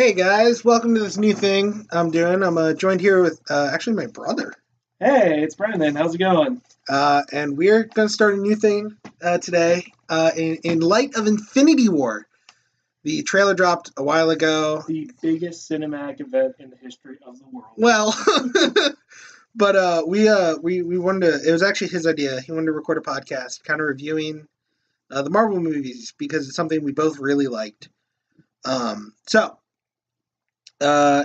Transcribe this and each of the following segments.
Hey guys, welcome to this new thing I'm doing. I'm joined here with actually my brother, Hey, it's Brendon. How's it going? and we're going to start a new thing today. In light of Infinity War, the trailer dropped a while ago. The biggest cinematic event in the history of the world. Well, but we wanted to. It was actually his idea. He wanted to record a podcast, kind of reviewing the Marvel movies because it's something we both really liked.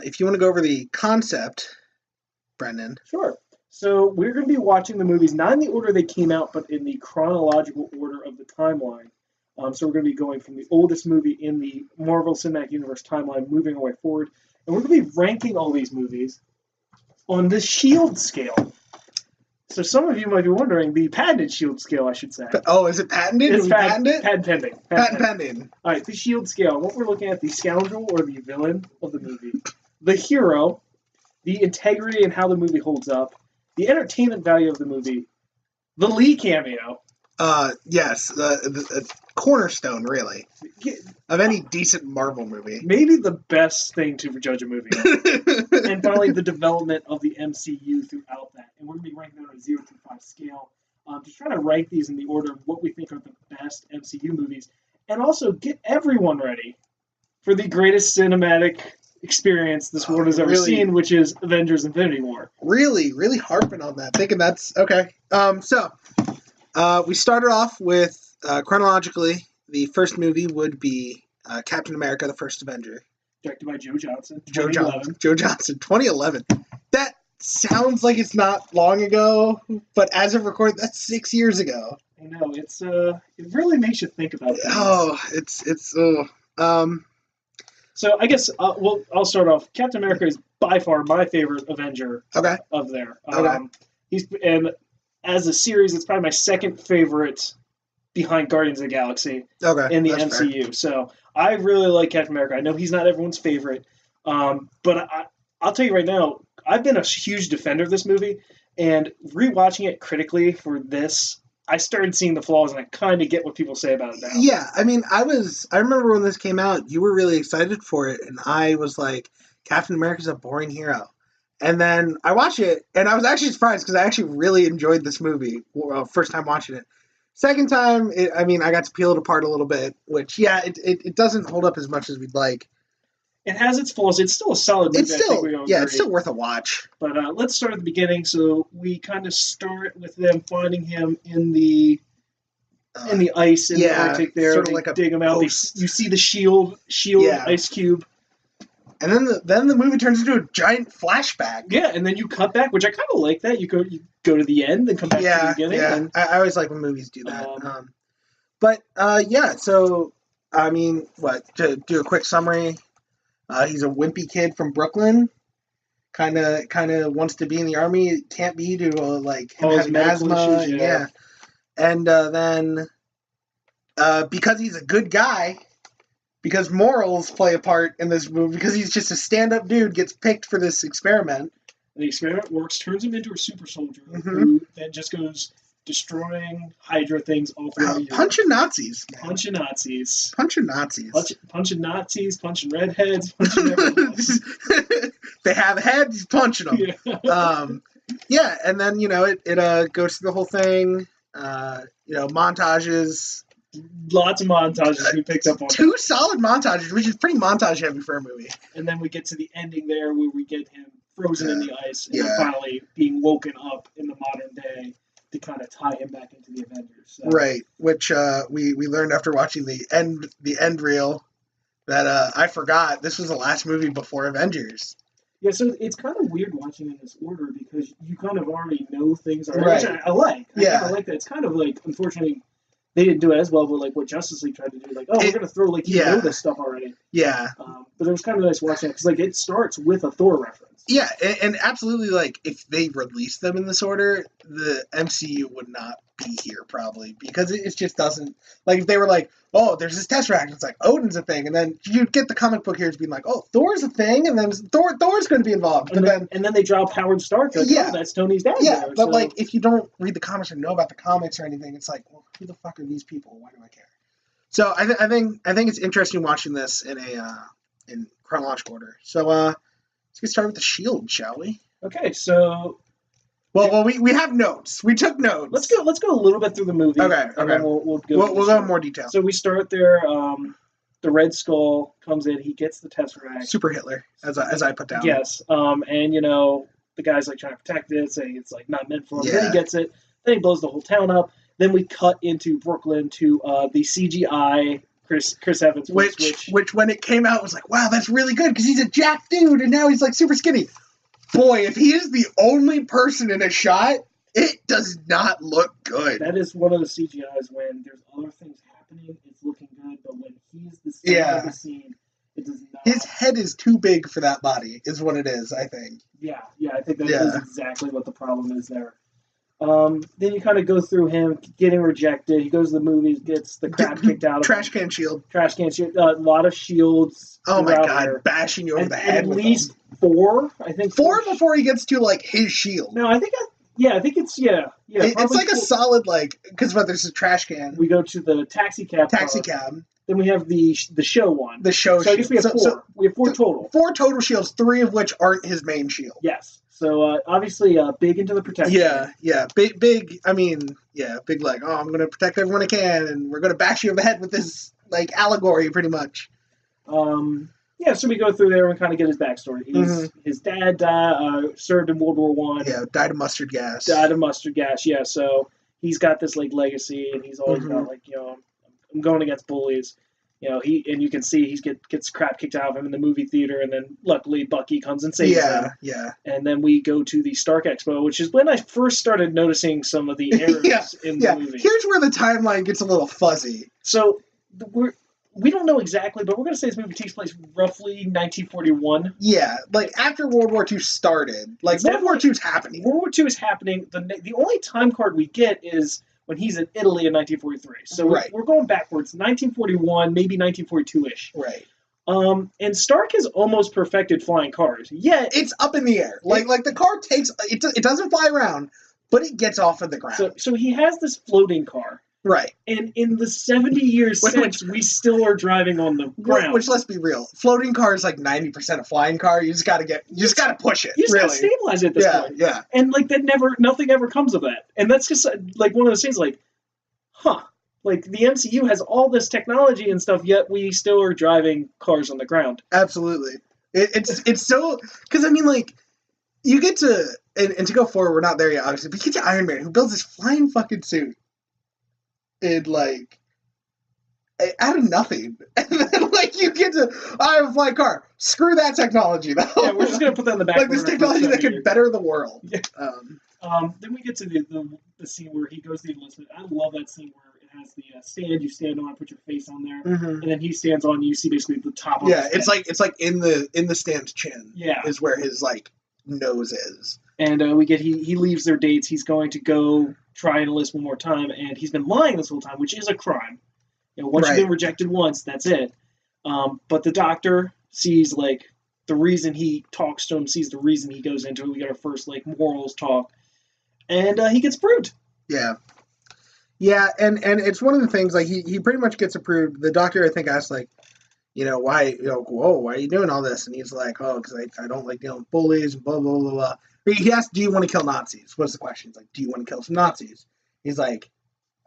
If you want to go over the concept, Brendan. Sure. So we're going to be watching the movies not in the order they came out, but in the chronological order of the timeline. So we're going to be going from the oldest movie in the Marvel Cinematic Universe timeline, moving our way forward, and we're going to be ranking all these movies on the Shield scale. So some of you might be wondering, the patented Shield scale, I should say. Oh, is it patented? It's patent it? Patent pending. Patent pending. All right, the Shield scale. What we're looking at, the scoundrel or the villain of the movie, the hero, the integrity and how the movie holds up, the entertainment value of the movie, the Lee cameo. Yes, the cornerstone, really, of any decent Marvel movie. Maybe the best thing to judge a movie on. And finally, the development of the MCU throughout that. And we're going to be ranking on a 0 through 5 scale. Just trying to rank these in the order of what we think are the best MCU movies. And also get everyone ready for the greatest cinematic experience this world has ever seen, which is Avengers Infinity War. Really harping on that, thinking that's okay. We started off with, chronologically, the first movie would be Captain America, the First Avenger. Directed by Joe Johnson. Joe Johnson, 2011. That sounds like it's not long ago, but as of recording, that's 6 years ago. I know, it really makes you think about things. Oh, So I guess I'll start off. Captain America is by far my favorite Avenger of there. And as a series, it's probably my second favorite behind Guardians of the Galaxy in the MCU. Fair. So I really like Captain America. I know he's not everyone's favorite, but I'll tell you right now, I've been a huge defender of this movie, and rewatching it critically for this, I started seeing the flaws, and I kind of get what people say about it now. Yeah, I mean, I remember when this came out, you were really excited for it, and I was like, Captain America's a boring hero. And then I watched it, and I was actually surprised, because I actually really enjoyed this movie, first time watching it. Second time, I got to peel it apart a little bit, which, yeah, it doesn't hold up as much as we'd like. It has its flaws. It's still a solid movie. It's still worth a watch. But let's start at the beginning. So we kind of start with them finding him in the ice in the Arctic there. Sort of like dig him out. You see the shield ice cube. And then the movie turns into a giant flashback. Yeah, and then you cut back, which I kind of like that. You go to the end and come back to the beginning. Yeah, and I always like when movies do that. So, to do a quick summary, he's a wimpy kid from Brooklyn. Kind of wants to be in the army. Can't be due to him having asthma. Issues, yeah. And then because he's a good guy, because morals play a part in this movie, because he's just a stand-up dude, gets picked for this experiment. The experiment works, turns him into a super soldier who then just goes destroying Hydra things all throughout Europe. Punching Nazis. Punching Nazis. Punching Nazis. Punching Nazis, punching redheads, punching everyone else. They have heads, he's punching them. Yeah. And then, it goes through the whole thing. Montages. Lots of montages we picked up on. 2 solid montages, which is pretty montage heavy for a movie. And then we get to the ending there where we get him frozen in the ice and then finally being woken up in the modern day to kind of tie him back into the Avengers. So. Right, which we learned after watching the end reel that I forgot this was the last movie before Avengers. Yeah, so it's kind of weird watching in this order because you kind of already know things already, which I like. I like that. It's kind of like, unfortunately, they didn't do it as well, but like what Justice League tried to do, we're going to throw you know this stuff already. Yeah. But it was kind of nice watching it because it starts with a Thor reference. Yeah, and absolutely, if they released them in this order, the MCU would not be here probably because it just doesn't if they were oh, there's this Tesseract, it's Odin's a thing, and then you get the comic book heroes being oh, Thor's a thing, and then Thor's going to be involved, and then they drop Howard Stark. Oh, that's Tony's dad. Yeah, but if you don't read the comics or know about the comics or anything, it's well, who the fuck are these people? Why do I care? So I think it's interesting watching this in in chronological order. So let's get started with the Shield, shall we? Okay, so well, we have notes. We took notes. Let's go a little bit through the movie. Okay. And then we'll go in more detail. So we start there. The Red Skull comes in. He gets the Tesseract. Super Hitler, as I put down. Yes. And the guy's like trying to protect it, saying it's like not meant for him. Yeah. Then he gets it. Then he blows the whole town up. Then we cut into Brooklyn to the CGI Chris Evans, which when it came out was like, wow, that's really good because he's a jacked dude and now he's like super skinny. Boy, if he is the only person in a shot, it does not look good. That is one of the CGIs when there's other things happening, it's looking good, but when he's the center of the scene, it does not. His head is too big for that body, is what it is, I think. Yeah, I think that is exactly what the problem is there. Then you kind of go through him getting rejected. He goes to the movies, gets the crap kicked out of him. Trash can shield. A lot of shields. Oh my god, bashing you over the head. At least 4, I think. 4 before he gets to like his shield. No, I think it's It's like a solid because there's a trash can. We go to the taxi cab. Then we have the show one. The show. So I guess we have 4. We have 4 total. 4 total shields, 3 of which aren't his main shield. Yes. So obviously big into the protection. Yeah. Big. I mean, big like, oh, I'm going to protect everyone I can, and we're going to bash you over the head with this like allegory, pretty much. So we go through there and kind of get his backstory. His dad served in World War I. Yeah, died of mustard gas. Yeah. So he's got this like legacy, and he's always got like, I'm going against bullies. You can see he gets crap kicked out of him in the movie theater, and then luckily Bucky comes and saves him. Yeah. And then we go to the Stark Expo, which is when I first started noticing some of the errors in the movie. Here's where the timeline gets a little fuzzy. So we don't know exactly, but we're going to say this movie takes place roughly 1941. Yeah, like after World War II started. Like World War II is happening. World War II is happening. The only time card we get is when he's in Italy in 1943. So we're going backwards, 1941, maybe 1942-ish. Right. And Stark has almost perfected flying cars, yet it's up in the air. Like the car it doesn't fly around, but it gets off of the ground. So he has this floating car. Right. And in the 70 years since, we still are driving on the ground. Which, let's be real, floating car is like 90% of flying car. You just got to push it. You just got to stabilize it at this point. Yeah. And like nothing ever comes of that. And that's just like one of those things like, like the MCU has all this technology and stuff, yet we still are driving cars on the ground. Absolutely. It's so, because I mean, like, you get to, and to go forward, we're not there yet, obviously, but you get to Iron Man, who builds this flying fucking suit. And like, out of nothing. And then like you get to, I have a flying car. Screw that technology though. Yeah, we're just gonna put that in the back. Like this technology that could better the world. Yeah. Then we get to the scene where he goes to the enlistment. I love that scene where it has the stand. You stand on, put your face on there, and then he stands on. You see basically the top of his head. it's like in the stand's chin. Yeah, is where his like nose is. And we get he leaves their dates. He's going to go try and enlist one more time, and he's been lying this whole time, which is a crime. Once you've been rejected once, that's it. But the doctor sees like the reason he talks to him, sees the reason he goes into it. We get our first like morals talk, and he gets approved. Yeah, and it's one of the things like he pretty much gets approved. The doctor I think asks like, why are you doing all this? And he's like, because I don't like dealing with bullies and blah blah blah blah. He asked, do you want to kill Nazis? What's the question? He's like, do you want to kill some Nazis? He's like,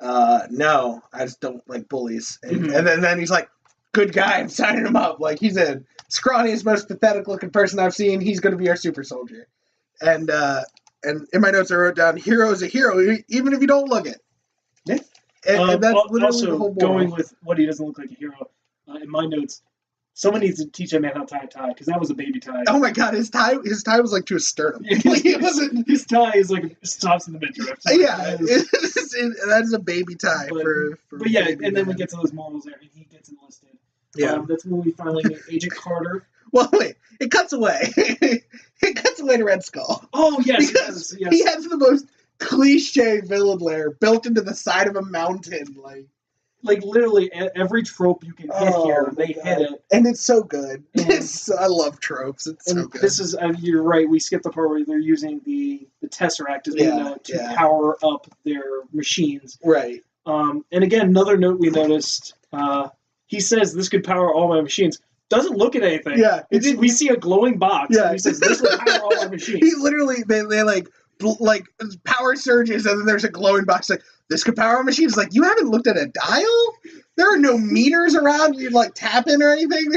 no, I just don't like bullies. And, and then he's like, good guy, I'm signing him up. Like, he's the scrawniest, most pathetic looking person I've seen. He's going to be our super soldier. And in my notes I wrote down, hero is a hero, even if you don't look it. Yeah. And that's literally also the whole going with what he doesn't look like a hero. In my notes, someone needs to teach a man how to tie a tie, because that was a baby tie. Oh my god, his tie was like to his sternum. His tie is like stops in the midriff. Yeah, that is a baby tie. But yeah, and then we get to those morals there, and he gets enlisted. Yeah, that's when we finally meet Agent Carter. Well, wait, it cuts away. It cuts away to Red Skull. Oh yes, because he has the most cliche villain lair built into the side of a mountain, like literally every trope you can hit here, they hit it, and it's so good. I love tropes. It's so good. This is you're right. We skipped the part where they're using the Tesseract as we know to power up their machines. Right. And again, another note we noticed. He says this could power all my machines, doesn't look at anything. Yeah, we see a glowing box. Yeah, and he says, "This will power all our machines." He literally they like power surges, and then there's a glowing box like this could power our machines. Like, you haven't looked at a dial. There are no meters around you like tap in or anything.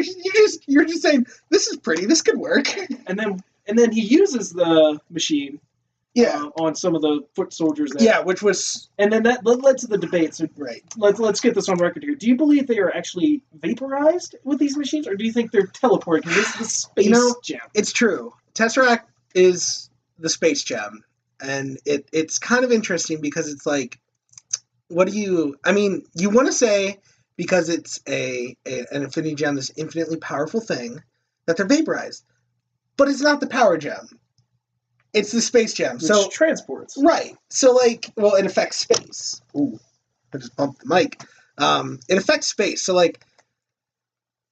You're just saying this is pretty. This could work. And then he uses the machine. Yeah. On some of the foot soldiers there. Yeah, which was... And then that led to the debate. So right. Let's get this on record here. Do you believe they are actually vaporized with these machines, or do you think they're teleporting? Because this is the space gem. It's true. Tesseract is the space gem. And it's kind of interesting because it's like, what do you... I mean, you want to say, because it's an infinity gem, this infinitely powerful thing, that they're vaporized. But it's not the power gem. It's the space gem. Which transports. Right. So, like, well, it affects space. Ooh, I just bumped the mic. It affects space. So, like,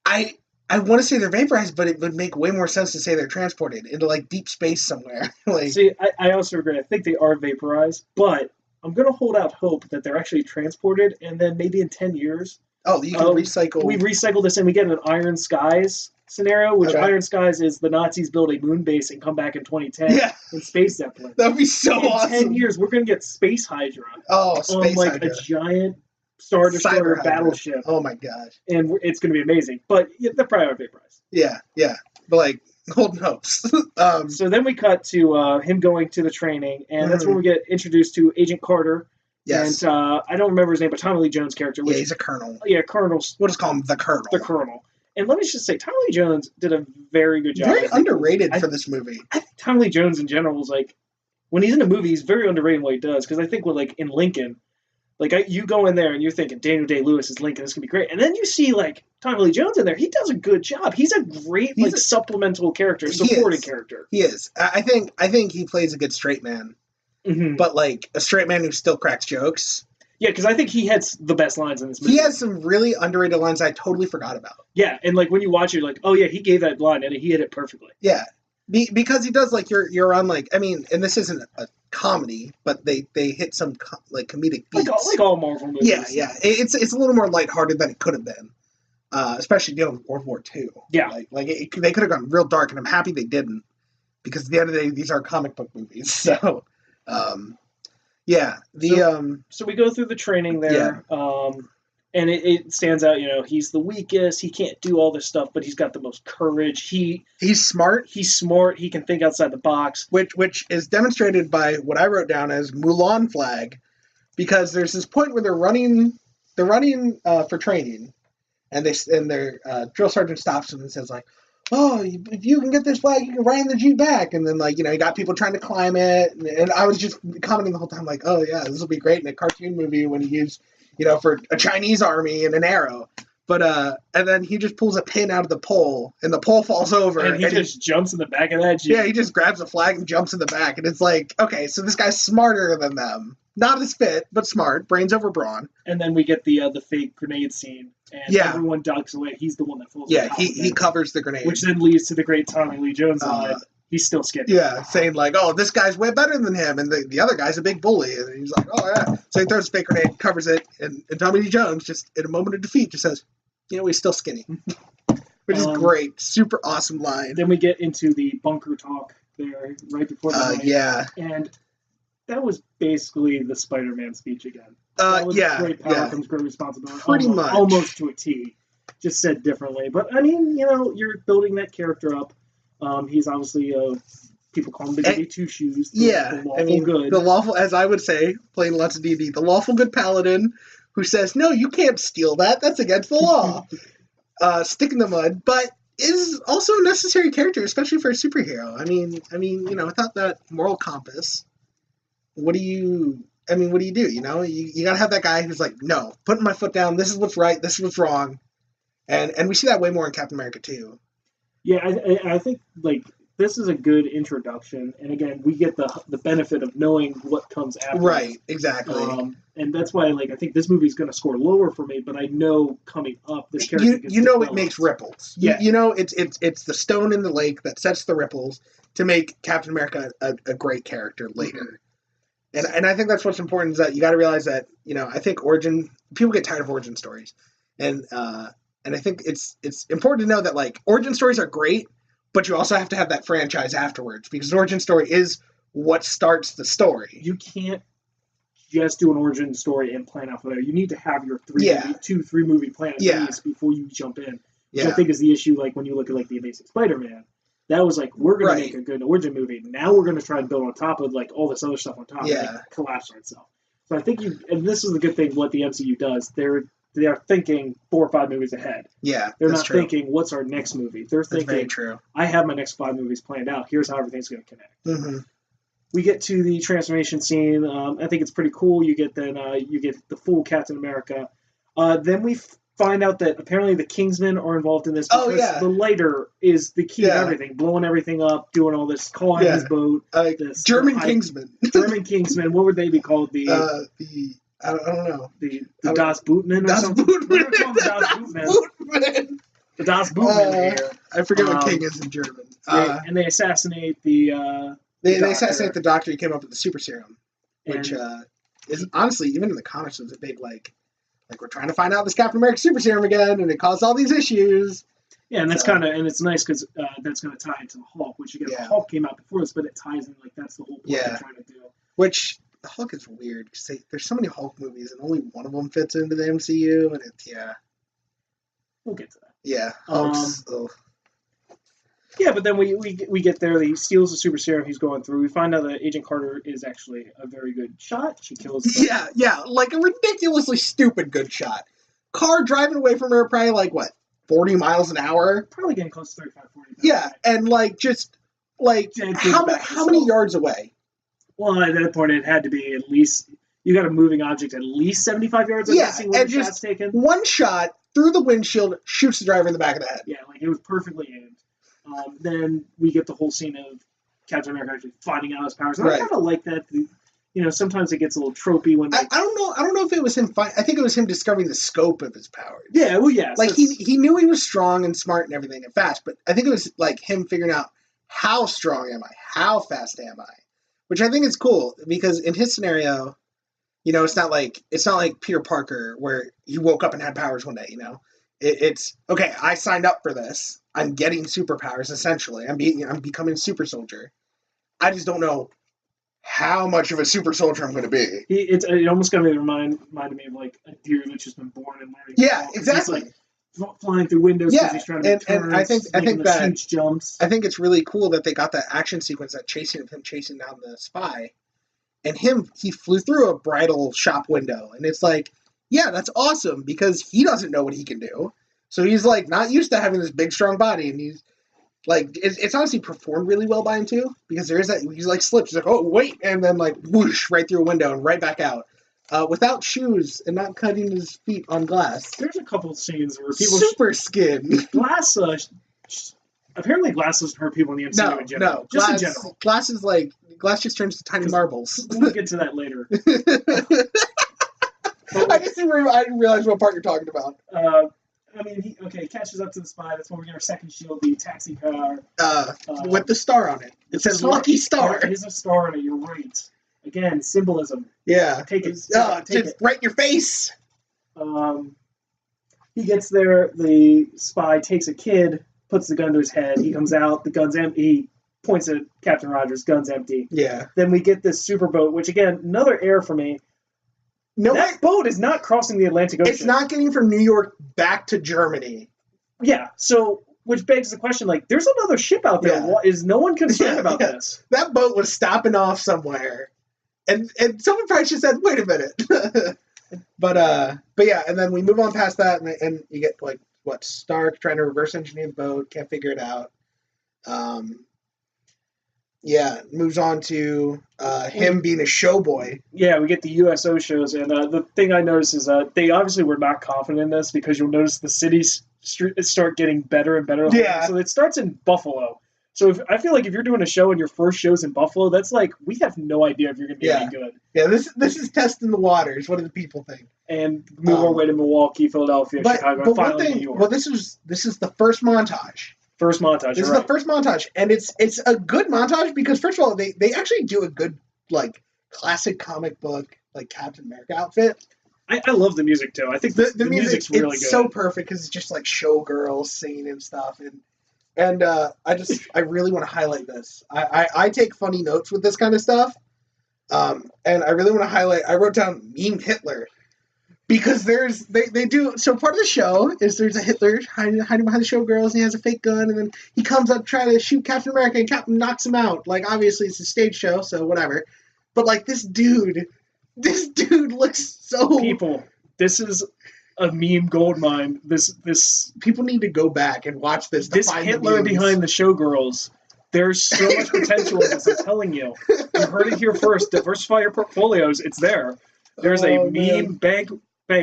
I want to say they're vaporized, but it would make way more sense to say they're transported into, like, deep space somewhere. Like, see, I also agree. I think they are vaporized, but I'm going to hold out hope that they're actually transported, and then maybe in 10 years... Oh, you can recycle... We recycle this, and we get an Iron Skies scenario, which Iron Skies is the Nazis build a moon base and come back in 2010 in Space Zeppelin. That would be so awesome. In 10 years, we're going to get Space Hydra. Oh, Space on, Hydra. A giant Star Destroyer battleship. Oh, my gosh. And it's going to be amazing. But they're probably not vaporized. Yeah. But, like, golden hopes. So then we cut to him going to the training, and that's when we get introduced to Agent Carter. Yes. And I don't remember his name, but Tommy Lee Jones' character. Yeah, he's a colonel. Yeah, colonel. We'll just call him the colonel. The colonel. And let me just say, Tommy Lee Jones did a very good job. Very underrated for this movie. I think Tommy Lee Jones in general is like, when he's in a movie, he's very underrated in what he does. Because I think with, like, in Lincoln, like, you go in there and you're thinking Daniel Day-Lewis is Lincoln, this could be great. And then you see, like, Tommy Lee Jones in there. He does a good job. He's a great, supplemental character, supporting character. He is. I think he plays a good straight man. Mm-hmm. But, like, a straight man who still cracks jokes. Yeah, because I think he has the best lines in this movie. He has some really underrated lines I totally forgot about. Yeah, and like when you watch it, you're like, oh yeah, he gave that line and he hit it perfectly. Yeah, because he does, like, you're on, like, I mean, and this isn't a comedy, but they hit some comedic beats. Like all Marvel movies. Yeah. It's a little more lighthearted than it could have been, especially dealing with World War II. Yeah, they could have gone real dark, and I'm happy they didn't, because at the end of the day, these are comic book movies. So. Yeah. So we go through the training there, and it stands out. You know, he's the weakest. He can't do all this stuff, but he's got the most courage. He's smart. He's smart. He can think outside the box, which is demonstrated by what I wrote down as Mulan flag, because there's this point where they're running for training, and their drill sergeant stops them and says, like, oh, if you can get this flag, you can ride in the Jeep back. And then, like, you know, you got people trying to climb it. And I was just commenting the whole time, like, oh, yeah, this will be great in a cartoon movie when he used, you know, for a Chinese army and an arrow. But, and then he just pulls a pin out of the pole, and the pole falls over. And he just jumps in the back of that Jeep. Yeah, he just grabs the flag and jumps in the back. And it's like, okay, so this guy's smarter than them. Not as fit, but smart. Brains over brawn. And then we get the fake grenade scene. And everyone ducks away. He's the one that falls. Yeah, he covers the grenade. Which then leads to the great Tommy Lee Jones line. He's still skinny. Yeah, saying, like, oh, this guy's way better than him, and the other guy's a big bully. And he's like, oh, yeah. So he throws a fake grenade, covers it, and Tommy Lee Jones, just in a moment of defeat, just says, you know, he's still skinny. Which is great. Super awesome line. Then we get into the bunker talk there right before the night. Yeah. And that was basically the Spider-Man speech again. Great power comes great responsibility. Pretty much. Almost to a T. Just said differently. But, I mean, you know, you're building that character up. He's obviously, people call him the goody two-shoes. The lawful good. The lawful, as I would say, playing lots of D&D, the lawful good paladin who says, no, you can't steal that. That's against the law. Stick in the mud. But is also a necessary character, especially for a superhero. I mean, you know, without that moral compass, what do you do? You know, you gotta have that guy who's like, no, putting my foot down. This is what's right. This is what's wrong. And we see that way more in Captain America too. Yeah, I think, like, this is a good introduction, and again, we get the benefit of knowing what comes after. Right, exactly. And that's why, like, I think this movie's going to score lower for me, but I know coming up, this character gets developed. It makes ripples. Yeah. You know, it's the stone in the lake that sets the ripples to make Captain America a great character later. Mm-hmm. And I think that's what's important, is that you got to realize that, you know, I think people get tired of origin stories. And And I think it's important to know that like origin stories are great, but you also have to have that franchise afterwards because the origin story is what starts the story. You can't just do an origin story and plan out from there. You need to have your 3 movie plan at least before you jump in. Which I think is the issue. Like when you look at like the Amazing Spider-Man, that was like we're going to make a good origin movie. Now we're going to try and build on top of like all this other stuff on top. And like, collapse on itself. So I think and this is the good thing. What the MCU does, they are thinking 4 or 5 movies ahead. Yeah, they're not thinking what's our next movie. They're thinking, very true. I have my next 5 movies planned out. Here's how everything's going to connect. Mm-hmm. We get to the transformation scene. I think it's pretty cool. You get the full Captain America. Then we find out that apparently the Kingsmen are involved in this because the lighter is the key to everything, blowing everything up, doing all this, calling his boat. German Kingsmen. German Kingsmen. What would they be called? I don't know. The Das Bootmen or something? We're going to call them Das Bootmen. The Das Bootmen here. I forget what king is in German. And they assassinate the... They assassinate the doctor who came up with the super serum, which is honestly, even in the comics, was a big, like we're trying to find out this Captain America super serum again, and it caused all these issues. Yeah, and that's and it's nice because that's going to tie into the Hulk, which again, the Hulk came out before this, but it ties in, like, that's the whole point they're trying to do. Which, the Hulk is weird, because there's so many Hulk movies, and only one of them fits into the MCU, and it's, We'll get to that. Yeah, Hulk's, Yeah, but then we get there. He steals the super serum he's going through. We find out that Agent Carter is actually a very good shot. She kills them. Yeah, like a ridiculously stupid good shot. Car driving away from her probably like, 40 miles an hour? Probably getting close to 35, 40. Yeah, and like just, like, how many yards away? Well, at that point, it had to be at least, you got a moving object at least 75 yards. And just taken. One shot through the windshield, shoots the driver in the back of the head. Yeah, like it was perfectly aimed. Then we get the whole scene of Captain America actually finding out his powers. And I kind of like that. Sometimes it gets a little tropey when I don't know if it was him. I think it was him discovering the scope of his powers. Yeah, well, yeah. Like he knew he was strong and smart and everything and fast, but I think it was like him figuring out how strong am I, how fast am I, which I think is cool because in his scenario, it's not like Peter Parker where he woke up and had powers one day. It's okay. I signed up for this. I'm getting superpowers essentially. I'm becoming a super soldier. I just don't know how much of a super soldier I'm going to be. It almost kind of reminded me of like a deer that's just been born and learning. Yeah, exactly. He's like flying through windows because he's trying to make turns, and I think that huge jumps. I think it's really cool that they got that action sequence of him chasing down the spy, and he flew through a bridal shop window, and it's like, yeah, that's awesome because he doesn't know what he can do. So he's like not used to having this big, strong body, and he's like, it's honestly performed really well by him too, because there is that he's like slips, he's like, oh wait, and then like whoosh right through a window and right back out, without shoes and not cutting his feet on glass. There's a couple of scenes where people super skin glass. Apparently, glass doesn't hurt people in the MCU in general. No, just in general. Glass just turns to tiny marbles. We'll get to that later. I didn't realize what part you're talking about. He catches up to the spy. That's when we get our second shield, the taxi car. With the star on it. It says Lucky Star. It is a star on it, you're right. Again, symbolism. Yeah. Take it. Just right in your face. He gets there, the spy takes a kid, puts the gun to his head, he comes out, the gun's empty, he points at Captain Rogers, gun's empty. Yeah. Then we get this super boat, which again, another error for me. No, that boat is not crossing the Atlantic Ocean. It's not getting from New York back to Germany. Yeah, so, which begs the question, like, there's another ship out there. Yeah. Is no one concerned about this? That boat was stopping off somewhere. And someone probably should have said, wait a minute. But yeah, and then we move on past that, and you get, like, Stark trying to reverse engineer the boat, can't figure it out. Yeah, moves on to him being a showboy. Yeah, we get the USO shows, and the thing I noticed is they obviously were not confident in this because you'll notice the cities start getting better and better. Yeah. So it starts in Buffalo. So I feel like if you're doing a show and your first show's in Buffalo, that's like, we have no idea if you're going to be any good. Yeah, this is testing the waters. What do the people think? And move our way to Milwaukee, Philadelphia, Chicago, and finally New York. Well, this is the first montage. First montage. This is the first montage, and it's a good montage because first of all, they actually do a good like classic comic book like Captain America outfit. I love the music too. I think the music's really good. It's so perfect because it's just like showgirls singing and stuff, and I really want to highlight this. I take funny notes with this kind of stuff, and I really want to highlight. I wrote down meme Hitler. Because they do, so part of the show is there's a Hitler hiding behind the showgirls, and he has a fake gun, and then he comes up trying to shoot Captain America, and Captain knocks him out. Like, obviously it's a stage show, so whatever. But, like, this dude looks so... People, this is a meme goldmine. This People need to go back and watch this. This Hitler behind the showgirls, there's so much potential in this, I'm telling you. You heard it here first. Diversify your portfolios. It's there. There's a meme bank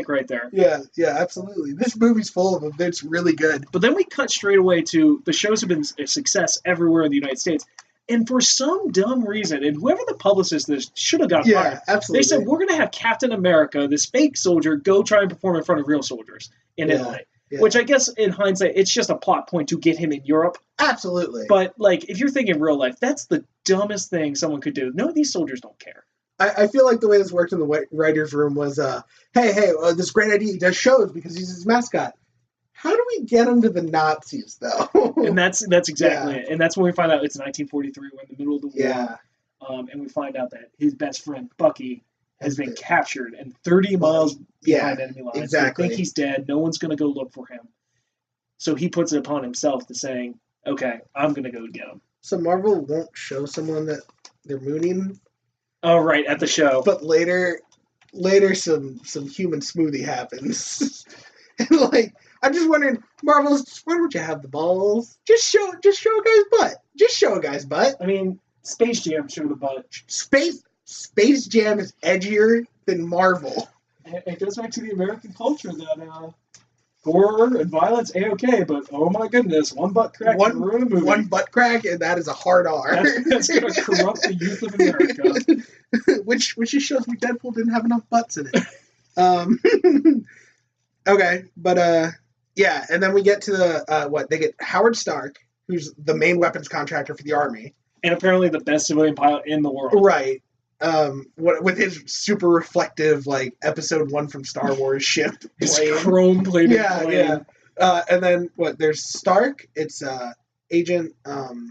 right there. Yeah, absolutely. This movie's full of them. It's really good. But then we cut straight away to the shows have been a success everywhere in the United States. And for some dumb reason, and whoever the publicist is should have got fired. Absolutely. They said, we're going to have Captain America, this fake soldier, go try and perform in front of real soldiers in Italy. Yeah. Which I guess, in hindsight, it's just a plot point to get him in Europe. Absolutely. But, like, if you're thinking real life, that's the dumbest thing someone could do. No, these soldiers don't care. I feel like the way this worked in the writer's room was, hey, this great idea. He does shows because he's his mascot. How do we get him to the Nazis, though? And that's exactly it. And that's when we find out it's 1943. We're in the middle of the war. Yeah. And we find out that his best friend, Bucky, has been captured and 30 miles behind enemy lines. Exactly. They think he's dead. No one's going to go look for him. So he puts it upon himself to saying, okay, I'm going to go get him. So Marvel won't show someone that they're mooning? Oh, right, at the show. But later some human smoothie happens. And, like, I'm just wondering, Marvel, why don't you have the balls? Just show a guy's butt. Just show a guy's butt. I mean, Space Jam showed the butt. Space Jam is edgier than Marvel. It goes back to the American culture that gore and violence, A-okay, but oh my goodness, one butt crack can ruin a movie. One butt crack, and that is a hard R. That's going to corrupt the youth of America. Which just shows me Deadpool didn't have enough butts in it. Okay, but yeah, and then we get to the they get Howard Stark, who's the main weapons contractor for the army, and apparently the best civilian pilot in the world. Right. With his super reflective, like, episode 1 from Star Wars ship his chrome-plated plane. Yeah. And then there's Stark. It's Agent.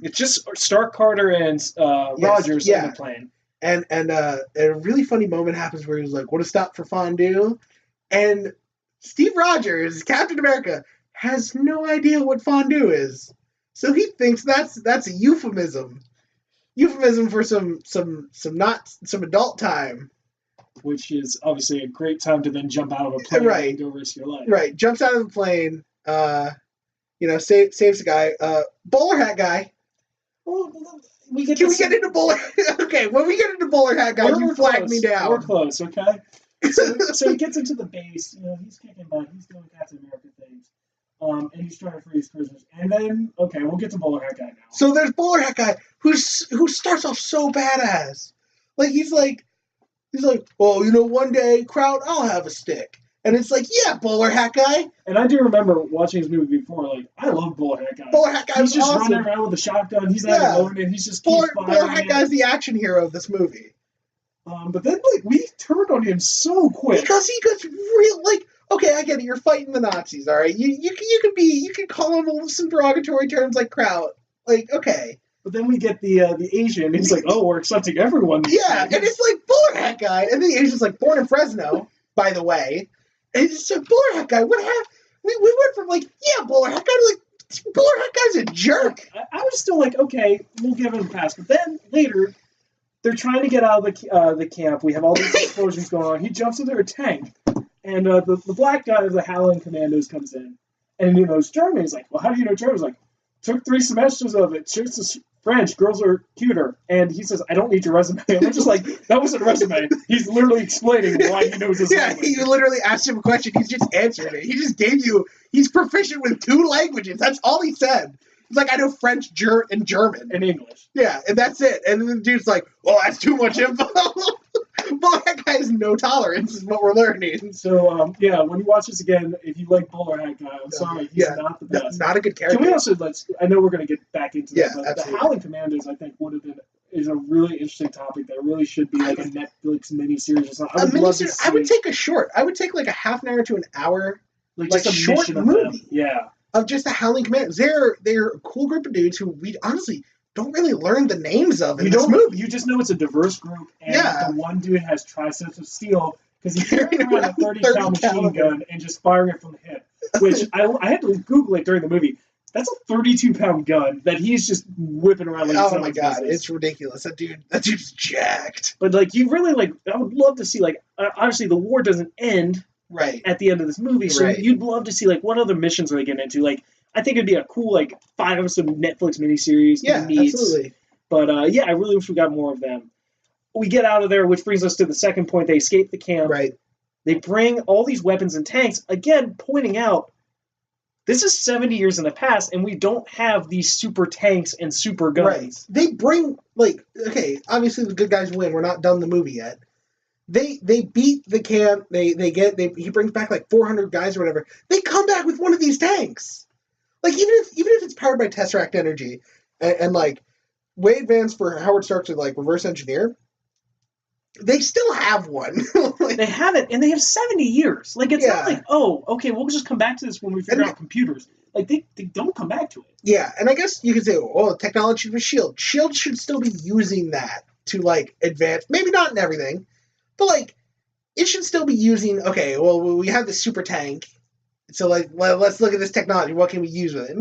It's just Stark, Carter, and Rogers in the plane. And a really funny moment happens where he's like, "Want to stop for fondue?" And Steve Rogers, Captain America, has no idea what fondue is, so he thinks that's a euphemism for some adult time, which is obviously a great time to then jump out of a plane and go risk your life. Right, jumps out of the plane, saves the guy, bowler hat guy. Well, Can we get into bowler? Okay, when we get into bowler hat guy, you flag me down. We're close, okay? So he gets into the base. He's kicking butt. He's doing Captain America things. And he's trying to free his prisoners. And then, okay, we'll get to Bowler Hat Guy now. So there's Bowler Hat Guy who starts off so badass. Like, he's like, oh, one day, crowd, I'll have a stick. And it's like, yeah, Bowler Hat Guy. And I do remember watching his movie before, like, I love Bowler Hat Guy. Bowler Hat Guy He's just awesome. running around with a shotgun. He's not alone, and he's just keeps firing. Bowler Hat Guy's the action hero of this movie. But then, like, we turned on him so quick. Because he gets real, like, okay, I get it. You're fighting the Nazis, all right? You can call them some derogatory terms like kraut. Like, okay. But then we get the Asian, and he's like, oh, we're accepting everyone. Yeah, and it's like, Bowler Hat Guy. And then the Asian's like, born in Fresno, by the way. And it's like, Bowler Hat Guy, what happened? We went from, like, yeah, Bowler Hat Guy to, like, Bowler Hat Guy's a jerk. I was still like, okay, we'll give him a pass. But then, later, they're trying to get out of the camp. We have all these explosions going on. He jumps into a tank. And the black guy of the Howling Commandos comes in. And he knows German. He's like, well, how do you know German? He's like, took 3 semesters of it. Shirts is French. Girls are cuter. And he says, I don't need your resume. And I'm just like, that wasn't a resume. He's literally explaining why he knows his language. You literally asked him a question. He's just answered it. He just gave you, he's proficient with 2 languages. That's all he said. He's like, I know French, and German. And English. Yeah, and that's it. And then the dude's like, well, that's too much info. Bowler Hat Guy has no tolerance, is what we're learning. So, when you watch this again, if you like Bowler Hat Guy, I'm sorry, he's not the best. Not a good character. Can we also, I know we're going to get back into this, but absolutely. the Howling Commandos, I think, would have been is a really interesting topic that really should be like a Netflix miniseries or something. I would love to see. I would take a short. I would take like a half an hour to an hour, like just a short movie. Yeah. Of just the Howling Commandos. They're a cool group of dudes who we honestly don't really learn the names of in this movie. You just know it's a diverse group, and the one dude has triceps of steel because he's carrying around a 30-cal machine gun and just firing it from the hip. Which I had to Google it during the movie. That's a 32-pound gun that he's just whipping around like oh my god, it's ridiculous. That dude's jacked. But like you really like, I would love to see like obviously the war doesn't end at the end of this movie, so you'd love to see like what other missions are they getting into. Like I think it'd be a cool like 5-episode Netflix miniseries. Yeah, absolutely. But I really wish we got more of them. We get out of there, which brings us to the second point. They escape the camp. Right. They bring all these weapons and tanks, again pointing out this is 70 years in the past, and we don't have these super tanks and super guns. Right. They bring, like, okay, obviously the good guys win. We're not done the movie yet. They beat the camp. He brings back like 400 guys or whatever. They come back with one of these tanks. Like, even if it's powered by Tesseract energy, and like, Wade Vance for Howard Stark to, like, reverse engineer, they still have one. Like, they have it, and they have 70 years. Like, it's not like, oh, okay, we'll just come back to this when we figure out computers. Like, they don't come back to it. Yeah, and I guess you could say, oh, technology with S.H.I.E.L.D. S.H.I.E.L.D. should still be using that to, like, advance. Maybe not in everything, but, like, it should still be using, okay, well, we have this super tank, so, like, let's look at this technology. What can we use with it?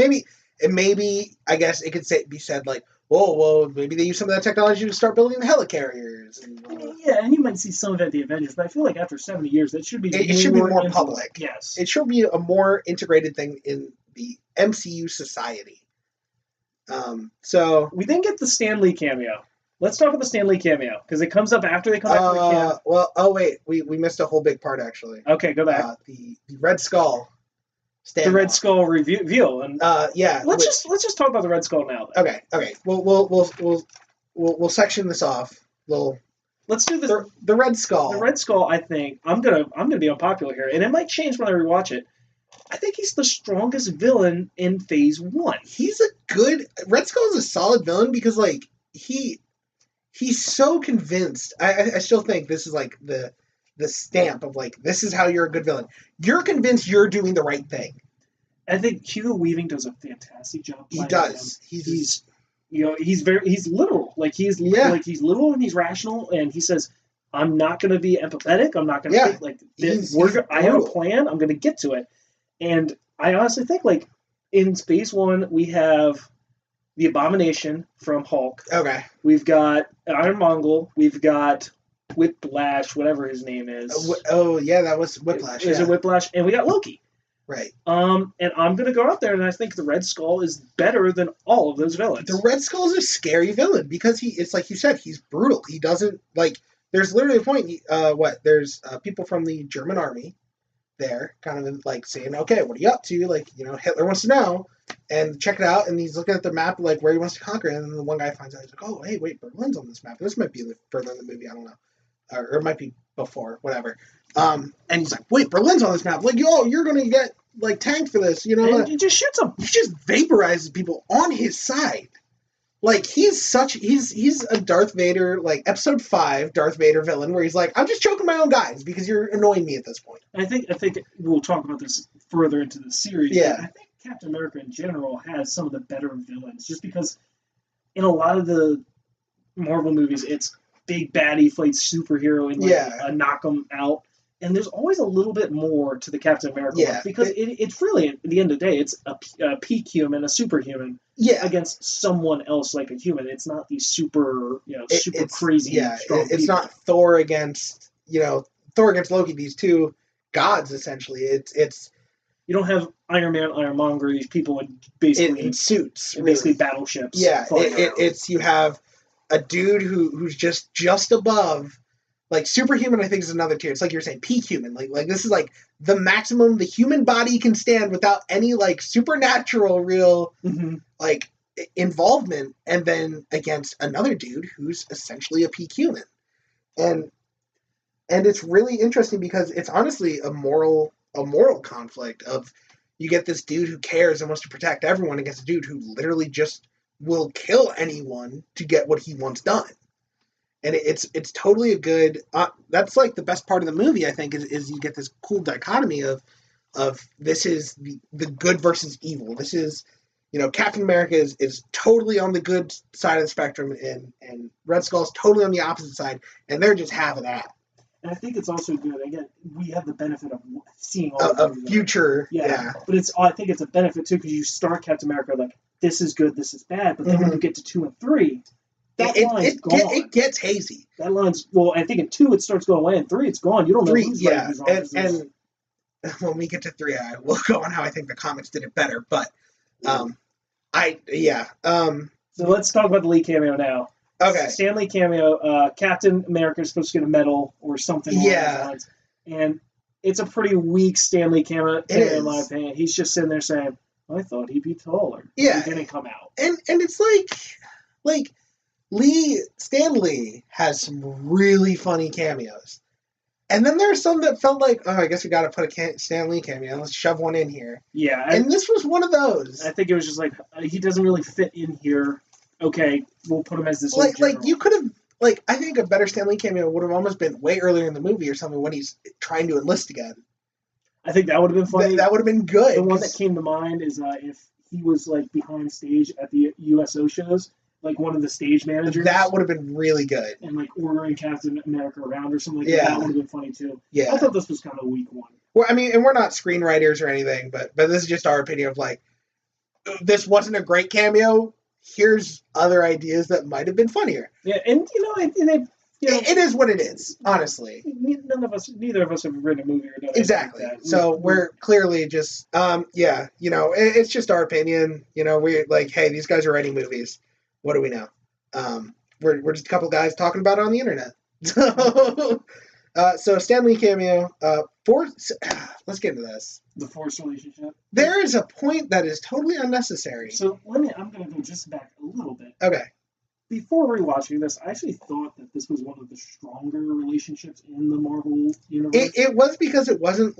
Maybe, I guess it could be said, like, oh, well, maybe they use some of that technology to start building the helicarriers. Yeah, and you might see some of it at the Avengers, but I feel like after 70 years, that should be it should be more public. Yes. It should be a more integrated thing in the MCU society. So we then get the Stan Lee cameo. Let's talk about the Stan Lee cameo, because it comes up after they come back from the camp. Well, oh, wait, we missed a whole big part, actually. Okay, go back. The Red Skull. The Red Skull reveal, and yeah. Let's just talk about the Red Skull now. Then. Okay. We'll section this off. Let's do this. The Red Skull. The Red Skull. I think I'm gonna be unpopular here, and it might change when I rewatch it. I think he's the strongest villain in Phase 1. Red Skull is a solid villain because like he's so convinced. I still think this is like the stamp of like, this is how you're a good villain. You're convinced you're doing the right thing. I think Hugo Weaving does a fantastic job. He does. He's literal. Like he's literal and he's rational, and he says, I'm not going to be empathetic. I'm not going to think like this. I have a plan. I'm going to get to it. And I honestly think like in Phase 1 we have the Abomination from Hulk. Okay. We've got Iron Mongol. We've got Whiplash, whatever his name is. That was Whiplash. Is it Whiplash? And we got Loki. Right. And I'm going to go out there, and I think the Red Skull is better than all of those villains. The Red Skull is a scary villain because it's like you said, he's brutal. He doesn't, like, there's literally a point, there's people from the German army there kind of like saying, okay, what are you up to? Like, Hitler wants to know, and check it out, and he's looking at the map, like, where he wants to conquer, and then the one guy finds out, he's like, oh, hey, wait, Berlin's on this map. This might be further in the movie, I don't know. Or it might be before, whatever. And he's like, wait, Berlin's on this map. Like, you're going to get, like, tanked for this, And he just shoots them. He just vaporizes people on his side. Like, he's a Darth Vader, like, Episode 5 Darth Vader villain, where he's like, I'm just choking my own guys because you're annoying me at this point. I think we'll talk about this further into the series. Yeah. I think Captain America in general has some of the better villains, just because in a lot of the Marvel movies, it's big baddie fights superhero and knock them out. And there's always a little bit more to the Captain America one, because it's really, at the end of the day, it's a peak human, a superhuman against someone else like a human. It's not these super, super crazy strong it's people. not Thor against Loki, these two gods, essentially. It's you don't have Iron Man, Ironmonger, these people in suits. And basically battleships. Yeah, you have a dude who's just above. Like, superhuman, I think, is another tier. It's like you're saying, peak human. Like this is, like, the maximum the human body can stand without any, like, supernatural real, like, involvement. And then against another dude who's essentially a peak human. And it's really interesting because it's honestly a moral conflict of, you get this dude who cares and wants to protect everyone against a dude who literally just will kill anyone to get what he wants done. And it's totally a good. That's like the best part of the movie, I think, is you get this cool dichotomy of this is the good versus evil. This is, Captain America is totally on the good side of the spectrum, and Red Skull's totally on the opposite side, and they're just half of that. And I think it's also good. Again, we have the benefit of seeing all of future. Yeah. But I think it's a benefit too, because you start Captain America like, this is good, this is bad, but then when you get to 2 and 3, that line's gone. It gets hazy. That line's, I think in 2 it starts going away, and 3 it's gone. You don't know who's right, who's wrong. And when we get to 3, I will go on how I think the comics did it better. But, So let's talk about the Lee cameo now. Okay. Stan Lee cameo. Captain America is supposed to get a medal or something. Yeah. And it's a pretty weak Stan Lee cameo in my opinion. He's just sitting there saying, I thought he'd be taller. Yeah. He didn't come out. And it's like Stan Lee has some really funny cameos. And then there's some that felt like, I guess we got to put a Stan Lee cameo. Let's shove one in here. Yeah. And this was one of those. I think it was just like, he doesn't really fit in here. Okay, we'll put him as this. Like you could have, I think a better Stan Lee cameo would have almost been way earlier in the movie or something when he's trying to enlist again. I think that would have been funny. That would have been good. The one that came to mind is if he was behind stage at the USO shows, one of the stage managers. That would have been really good. And ordering Captain America around or something like that. That would have been funny too. Yeah. I thought this was kind of a weak one. Well, I mean, and we're not screenwriters or anything, but this is just our opinion of this wasn't a great cameo. Here's other ideas that might have been funnier. Yeah, and it is what it is, honestly. Neither of us have written a movie or done exactly. Like that. So we're clearly just, it's just our opinion. We're like, hey, these guys are writing movies. What do we know? We're just a couple guys talking about it on the internet. So Stan Lee cameo. Let's get into this. The Force relationship. There is a point that is totally unnecessary. So I'm going to go just back a little bit. Okay. Before rewatching this, I actually thought that this was one of the stronger relationships in the Marvel universe. It was because it wasn't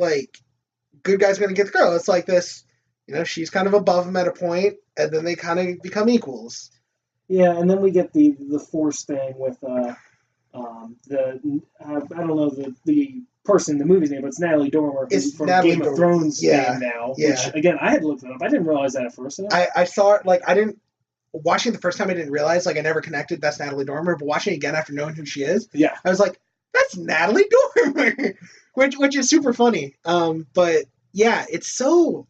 good guy's going to get the girl. It's like this, she's kind of above him at a point, and then they kind of become equals. Yeah, and then we get the Force thing with I don't know the person in the movie's name, but it's Natalie Dormer from Game of Thrones name now. Yeah. Which, again, I had to look that up. I didn't realize that at first. I saw it, I didn't, watching it the first time I didn't realize, I never connected that's Natalie Dormer, but watching it again after knowing who she is, yeah, I was like, that's Natalie Dormer, which is super funny. But yeah, it's so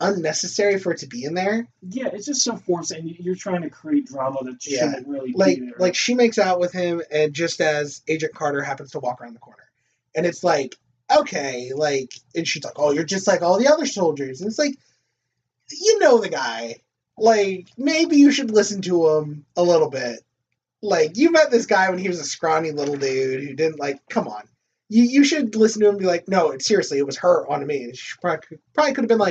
unnecessary for it to be in there. Yeah, it's just so forced, and you're trying to create drama that shouldn't really be there. She makes out with him, and just as Agent Carter happens to walk around the corner. And it's okay, and she's like, oh, you're just like all the other soldiers. And it's the guy. Maybe you should listen to him a little bit. You met this guy when he was a scrawny little dude who didn't, come on. You should listen to him and be like, no, seriously, it was her on me. And she probably could have been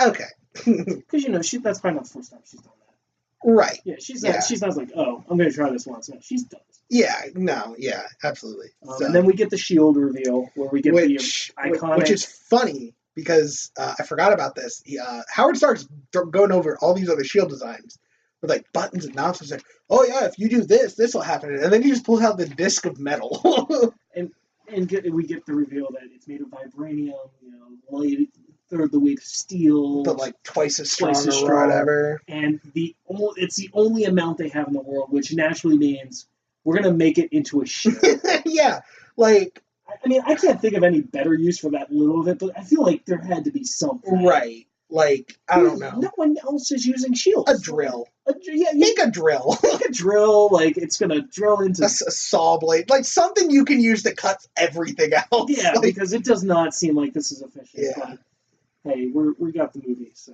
okay. Because, that's probably not the first time she's done that. Right. Yeah, she's not like, oh, I'm going to try this once. No, she's done this. Yeah, no, yeah, absolutely. And then we get the shield reveal, where we get the iconic... Which is funny, because I forgot about this. Howard Stark's going over all these other shield designs with buttons and knobs. It's oh yeah, if you do this will happen. And then he just pulls out the disc of metal. and we get the reveal that it's made of vibranium, third the weight of steel, but twice as strong or whatever. And it's the only amount they have in the world, which naturally means we're gonna make it into a shield. Yeah, I mean, I can't think of any better use for that little of it, but I feel like there had to be something. Right. I don't know. No one else is using shields. A drill. Make a drill. Make a drill. It's going to drill into... A saw blade. Something you can use that cuts everything else. Yeah, because it does not seem like this is efficient. Yeah. But, hey, we got the movie, so...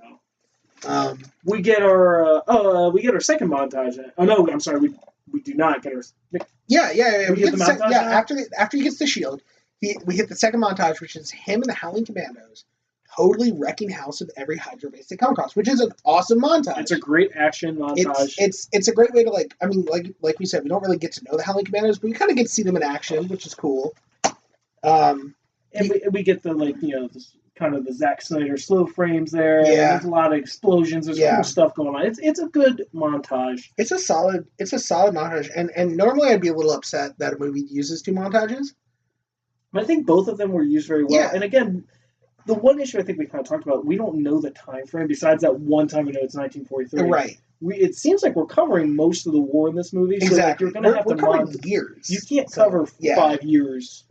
we get our second montage. Oh, no, I'm sorry. We do not get our... Yeah. We get the montage after he gets the shield, we hit the second montage, which is him and the Howling Commandos totally wrecking house with every Hydra base they come across, which is an awesome montage. It's a great action montage. It's a great way to like we said, we don't really get to know the Howling Commandos, but we kind of get to see them in action, which is cool. And we get the this kind of the Zack Snyder slow frames there. Yeah. There's a lot of explosions. There's cool stuff going on. It's a good montage. It's a solid montage. And normally I'd be a little upset that a movie uses 2 montages. But I think both of them were used very well. Yeah. And again, the one issue I think we kind of talked about, we don't know the time frame besides that one time we know it's 1943. Right. It seems like we're covering most of the war in this movie. So exactly. Like, you're going to have to cover years. You can't cover 5 years.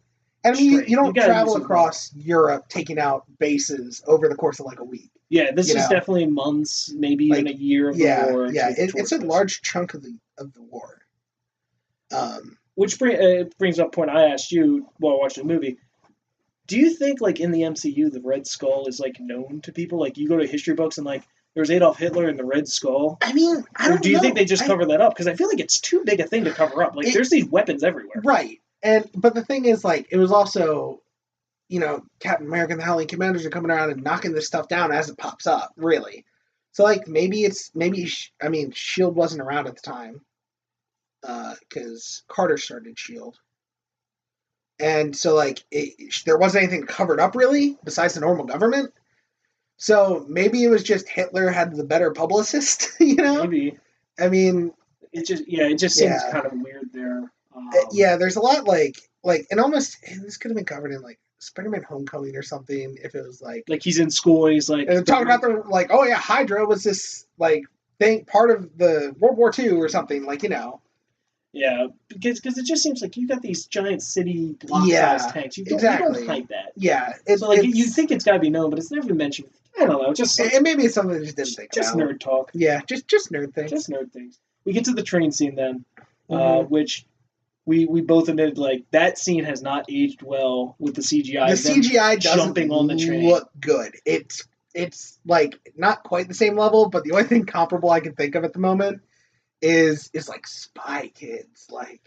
And I mean, you don't travel across Europe taking out bases over the course of like a week. Yeah, this is definitely months, maybe even a year of the war. Yeah, it's a large chunk of the war. Which brings up a point I asked you while watching the movie. Do you think, like, in the MCU, the Red Skull is, like, known to people? Like, you go to history books and, like, there's Adolf Hitler and the Red Skull. I mean, I don't know. Or do you think they just cover that up? Because I feel like it's too big a thing to cover up. Like, there's these weapons everywhere. Right. But the thing is, like, it was also, you know, Captain America and the Howling Commanders are coming around and knocking this stuff down as it pops up, really. So, like, maybe S.H.I.E.L.D. wasn't around at the time. Because Carter started S.H.I.E.L.D. And so, like, there wasn't anything covered up, really, besides the normal government. So maybe it was just Hitler had the better publicist, you know? Maybe. I mean... It just seems kind of weird there. There's a lot, and almost, this could have been covered in, like, Spider-Man Homecoming or something, if it was, like... Like, he's in school, and he's, like... And talking about the, like, oh, yeah, Hydra was this, like, thing, part of the World War II or something, like, you know... Yeah, because it just seems like you got these giant city block-sized tanks. You don't hide that. Yeah. So, like, you think it's got to be known, but it's never mentioned. I don't know. Maybe it's something I just didn't think about. Just nerd talk. Yeah, just nerd things. Just nerd things. We get to the train scene then, which we both admitted, like, that scene has not aged well with the CGI. The CGI jumping on the train look good. It's like, not quite the same level, but the only thing comparable I can think of at the moment is like Spy Kids, like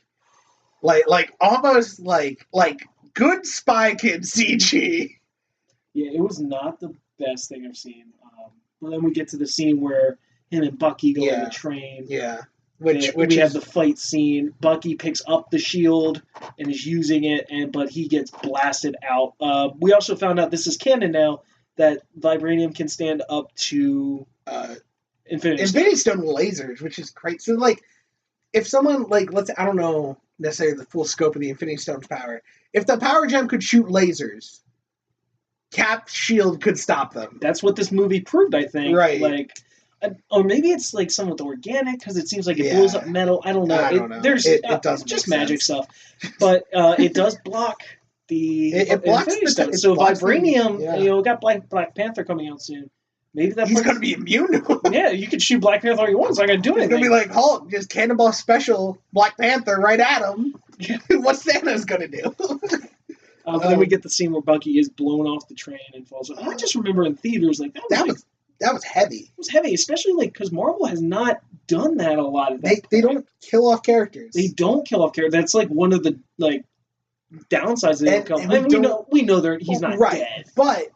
almost like good Spy Kids CG. Yeah, it was not the best thing I've seen. But then we get to the scene where him and Bucky go on the train. Yeah, which we have the fight scene. Bucky picks up the shield and is using it, but he gets blasted out. We also found out, this is canon now, that vibranium can stand up to Infinity Stone lasers, which is great. So, like, if someone, like, I don't know necessarily the full scope of the Infinity Stone's power. If the power gem could shoot lasers, Cap's shield could stop them. That's what this movie proved, I think. Right. Like, or maybe it's, like, somewhat organic, because it seems like it blows up metal. I don't know. It doesn't just magic stuff. But it does block the Infinity Stone. So vibranium, got Black Panther coming out soon. Maybe he's going to be immune to him. Yeah, you can shoot Black Panther all you want. It's not going to do anything. It's going to be like Hulk, just cannonball special Black Panther right at him. What's Thanos going to do? But then we get the scene where Bucky is blown off the train and falls. And I just remember in theaters, like, that was heavy. It was heavy, especially, like, because Marvel has not done that a lot. They don't kill off characters. They don't kill off characters. That's, like, one of the, like, downsides of the outcome. And we know he's not dead. But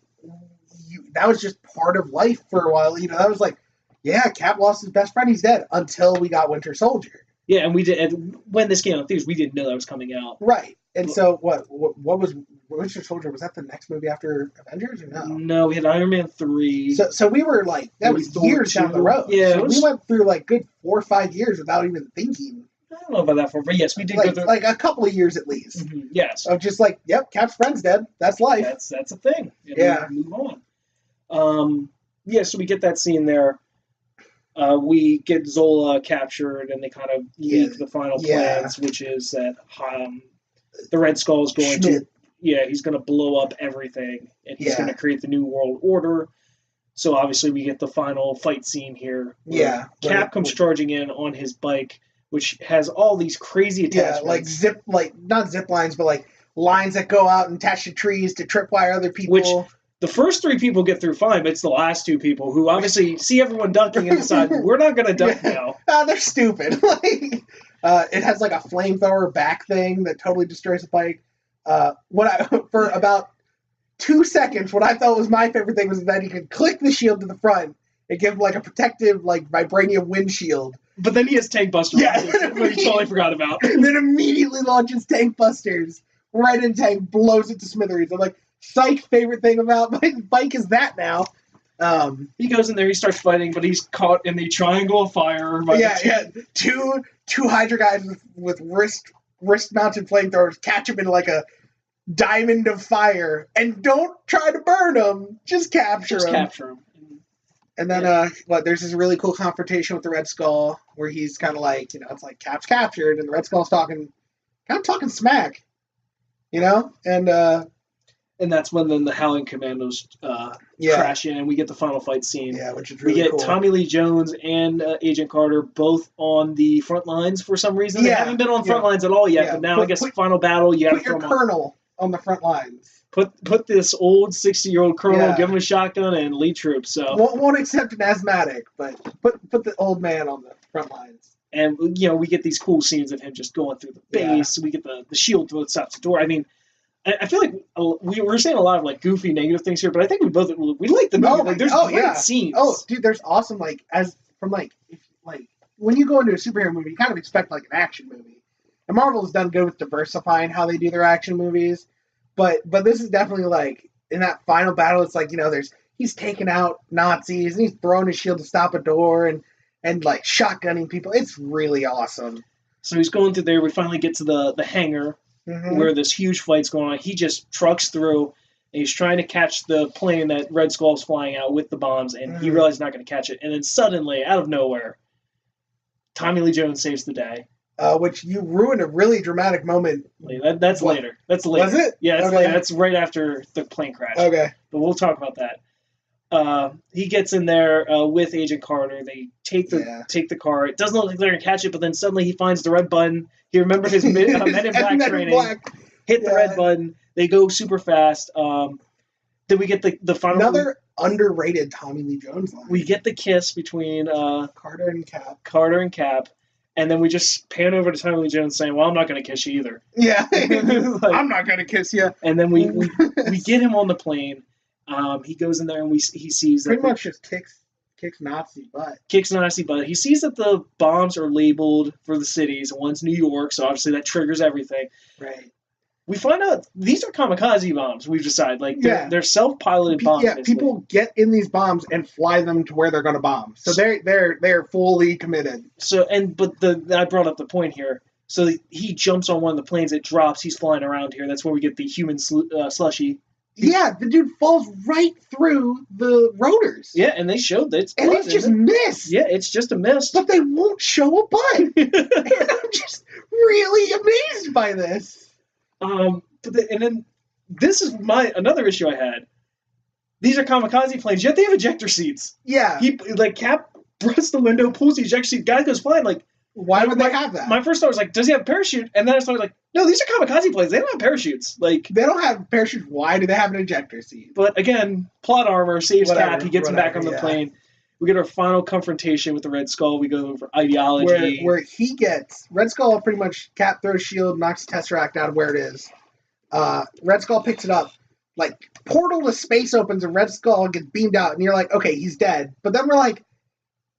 that was just part of life for a while. You know, that was like, yeah, Cap lost his best friend, he's dead, until we got Winter Soldier. Yeah, and we did. And when this came out in theaters, we didn't know that was coming out. Right. And so what was Winter Soldier? Was that the next movie after Avengers or no? No, we had Iron Man 3. So we were like, that was years down the road. Yeah, so we went through like good 4 or 5 years without even thinking. I don't know about that far, but yes, we did like, go through like a couple of years at least. Mm-hmm. Yes. Of just like, yep, Cap's friend's dead. That's life. That's a thing. Yeah. Move on. So we get that scene there. We get Zola captured, and they kind of leak the final plans, which is that the Red Skull is going he's going to blow up everything, and he's going to create the New World Order. So obviously we get the final fight scene here. Cap comes charging in on his bike, which has all these crazy attachments. Yeah, not zip lines, but like lines that go out and attach to trees to tripwire other people. Which the first 3 people get through fine, but it's the last 2 people who obviously see everyone ducking and decide, we're not going to duck now. They're stupid. It has like a flamethrower back thing that totally destroys the bike. For about 2 seconds, what I thought was my favorite thing was that he could click the shield to the front and give him like a protective, like, vibranium windshield. But then he has tank busters, which we totally forgot about. And then immediately launches tank busters right in tank, blows it to smithereens. I'm like, Psych, favorite thing about Mike is that now. He goes in there, he starts fighting, but he's caught in the triangle of fire. Two Hydra guys with wrist-mounted flamethrowers catch him in like a diamond of fire, and don't try to burn him, just capture him. And then, there's this really cool confrontation with the Red Skull, where he's kind of like, it's like Cap's captured, and the Red Skull's talking smack, and that's when then the Howling Commandos crash in, and we get the final fight scene. Yeah, which is really cool. We get Tommy Lee Jones and Agent Carter both on the front lines for some reason. They haven't been on front lines at all yet, but now I guess final battle, you have to put your colonel on the front lines. Put this old 60-year-old colonel, give him a shotgun, and lead troops. So won't accept an asthmatic, but put the old man on the front lines. And we get these cool scenes of him just going through the base. We get the shield both sides of the door. I mean, I feel like we're saying a lot of like goofy negative things here, but I think we like the movie. There's great scenes. Oh, dude, there's awesome when you go into a superhero movie, you kind of expect like an action movie. And Marvel's done good with diversifying how they do their action movies. But this is definitely like in that final battle. It's like he's taking out Nazis and he's throwing his shield to stop a door and like shotgunning people. It's really awesome. So he's going through there. We finally get to the hangar where this huge fight's going on. He just trucks through and he's trying to catch the plane that Red Skull's flying out with the bombs, and he realizes he's not going to catch it. And then suddenly, out of nowhere, Tommy Lee Jones saves the day. Which you ruined a really dramatic moment. That's later. That's later. Was it? Yeah, that's later. That's right after the plane crash. Okay. But we'll talk about that. He gets in there with Agent Carter. They take the car. It doesn't look like they're going to catch it, but then suddenly he finds the red button. He remembers his Men in Black training. Hit the red button. They go super fast. Then we get the final... Another underrated Tommy Lee Jones line. We get the kiss between Carter and Cap. And then we just pan over to Tommy Lee Jones saying, well, I'm not going to kiss you either. Yeah. I'm not going to kiss you. And then we get him on the plane. He goes in there and he sees pretty much just kicks Nazi butt. Kicks Nazi butt. He sees that the bombs are labeled for the cities. One's New York, so obviously that triggers everything. Right. We find out these are kamikaze bombs. We've decided, they're self-piloted bombs. Yeah, people get in these bombs and fly them to where they're going to bomb. So they're fully committed. So I brought up the point here. So he jumps on one of the planes. It drops. He's flying around here. That's where we get the human slushy. Yeah, the dude falls right through the rotors. Yeah, and they showed that it's just missed. Yeah, it's just a miss. But they won't show a butt. And I'm just really amazed by this. And then this is another issue I had. These are kamikaze planes, yet they have ejector seats. Yeah. Cap busts the window, pulls the ejector seat, guy goes flying. Why would they have that? My first thought was does he have a parachute? And then I started no, these are kamikaze planes. They don't have parachutes. They don't have parachutes. Why do they have an ejector seat? But again, plot armor saves Cap. He gets him back on the plane. We get our final confrontation with the Red Skull. We go over ideology. Where he gets... Red Skull pretty much... Cap throws shield, knocks Tesseract out of where it is. Red Skull picks it up. Portal to space opens and Red Skull gets beamed out. And you're like, okay, he's dead. But then we're like,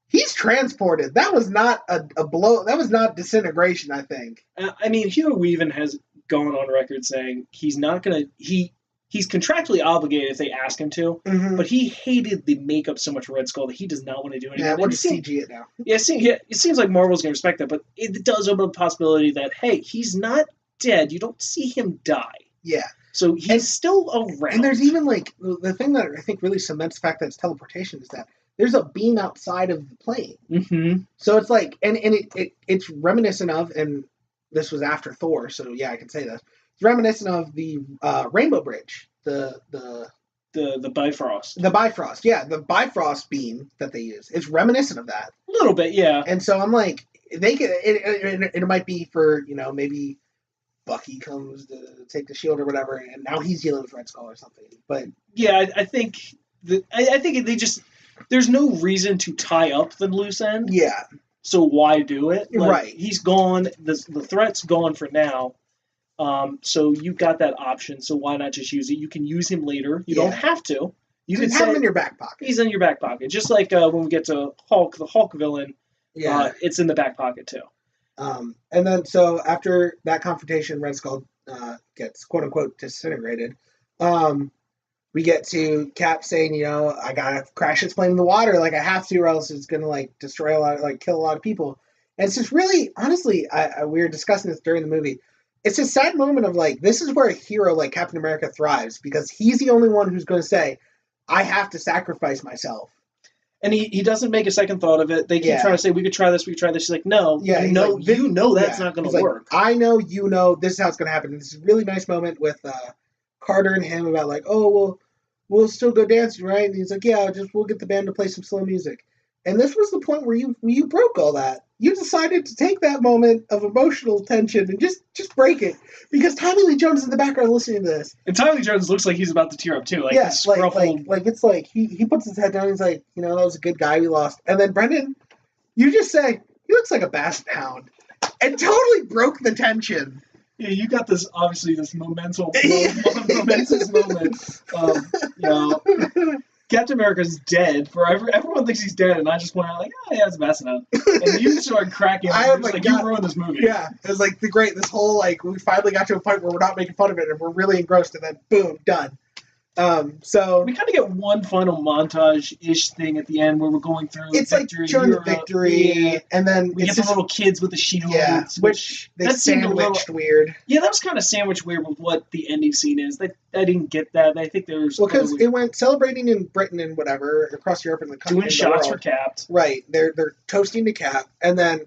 he's transported. That was not a blow. That was not disintegration, I think. Hugo Weaving has gone on record saying he's not going to... He's contractually obligated if they ask him to, but he hated the makeup so much for Red Skull that he does not want to do anything. Yeah, we'll just CG it now. Yeah, it seems like Marvel's going to respect that, but it does open up the possibility that, hey, he's not dead. You don't see him die. Yeah. So he's still around. And there's even, the thing that I think really cements the fact that it's teleportation is that there's a beam outside of the plane. Mm-hmm. So it's it's reminiscent of, and this was after Thor, so yeah, I can say this. It's reminiscent of the Rainbow Bridge, the Bifrost. The Bifrost, yeah, the Bifrost beam that they use. It's reminiscent of that. A little bit, yeah. And so I'm like, they could. It might be for maybe Bucky comes to take the shield or whatever, and now he's dealing with Red Skull or something. But yeah, I think they just there's no reason to tie up the loose end. Yeah. So why do it? Right. He's gone. The threat's gone for now. So you've got that option, so why not just use it? You can use him later. You don't have to. You can have him in your back pocket. He's in your back pocket. Just like when we get to Hulk, the Hulk villain, it's in the back pocket too. And then, so after that confrontation, Red Skull gets, quote-unquote, disintegrated. We get to Cap saying, you know, I gotta crash its plane in the water, like I have to, or else it's gonna like destroy a lot, like kill a lot of people. And it's just really, honestly, we were discussing this during the movie. It's a sad moment of like, this is where a hero like Captain America thrives because he's the only one who's going to say, I have to sacrifice myself. And he doesn't make a second thought of it. They keep trying to say, we could try this, we could try this. He's like, no, you know that's not going to work. I know, you know, this is how it's going to happen. And this is a really nice moment with Carter and him about like, oh, well, we'll still go dancing, right? And he's like, yeah, we'll get the band to play some slow music. And this was the point where you broke all that. You decided to take that moment of emotional tension and just break it. Because Tommy Lee Jones is in the background listening to this. And Tommy Lee Jones looks like he's about to tear up too. Like, yeah, it's like he puts his head down and he's like, you know, that was a good guy we lost. And then Brendon, you just say, he looks like a basset hound. And totally broke the tension. Yeah, you got this, obviously, this momentous moment. You know, Captain America's dead. Everyone thinks he's dead, and I just went out like, oh, yeah, it's a basset hound. And you started cracking. I was like, you ruined this movie. Yeah, it was like this whole, like, we finally got to a point where we're not making fun of it, and we're really engrossed, and then, boom, done. So we kind of get one final montage-ish thing at the end where we're going through. It's like showing the victory, and then we get the little kids with the shields. Yeah, which they sandwiched weird. Yeah, that was kind of sandwiched weird with what the ending scene is. I didn't get that. I think there's because it went celebrating in Britain and whatever across Europe and the country. Doing shots for Cap. Right, they're toasting to Cap, and then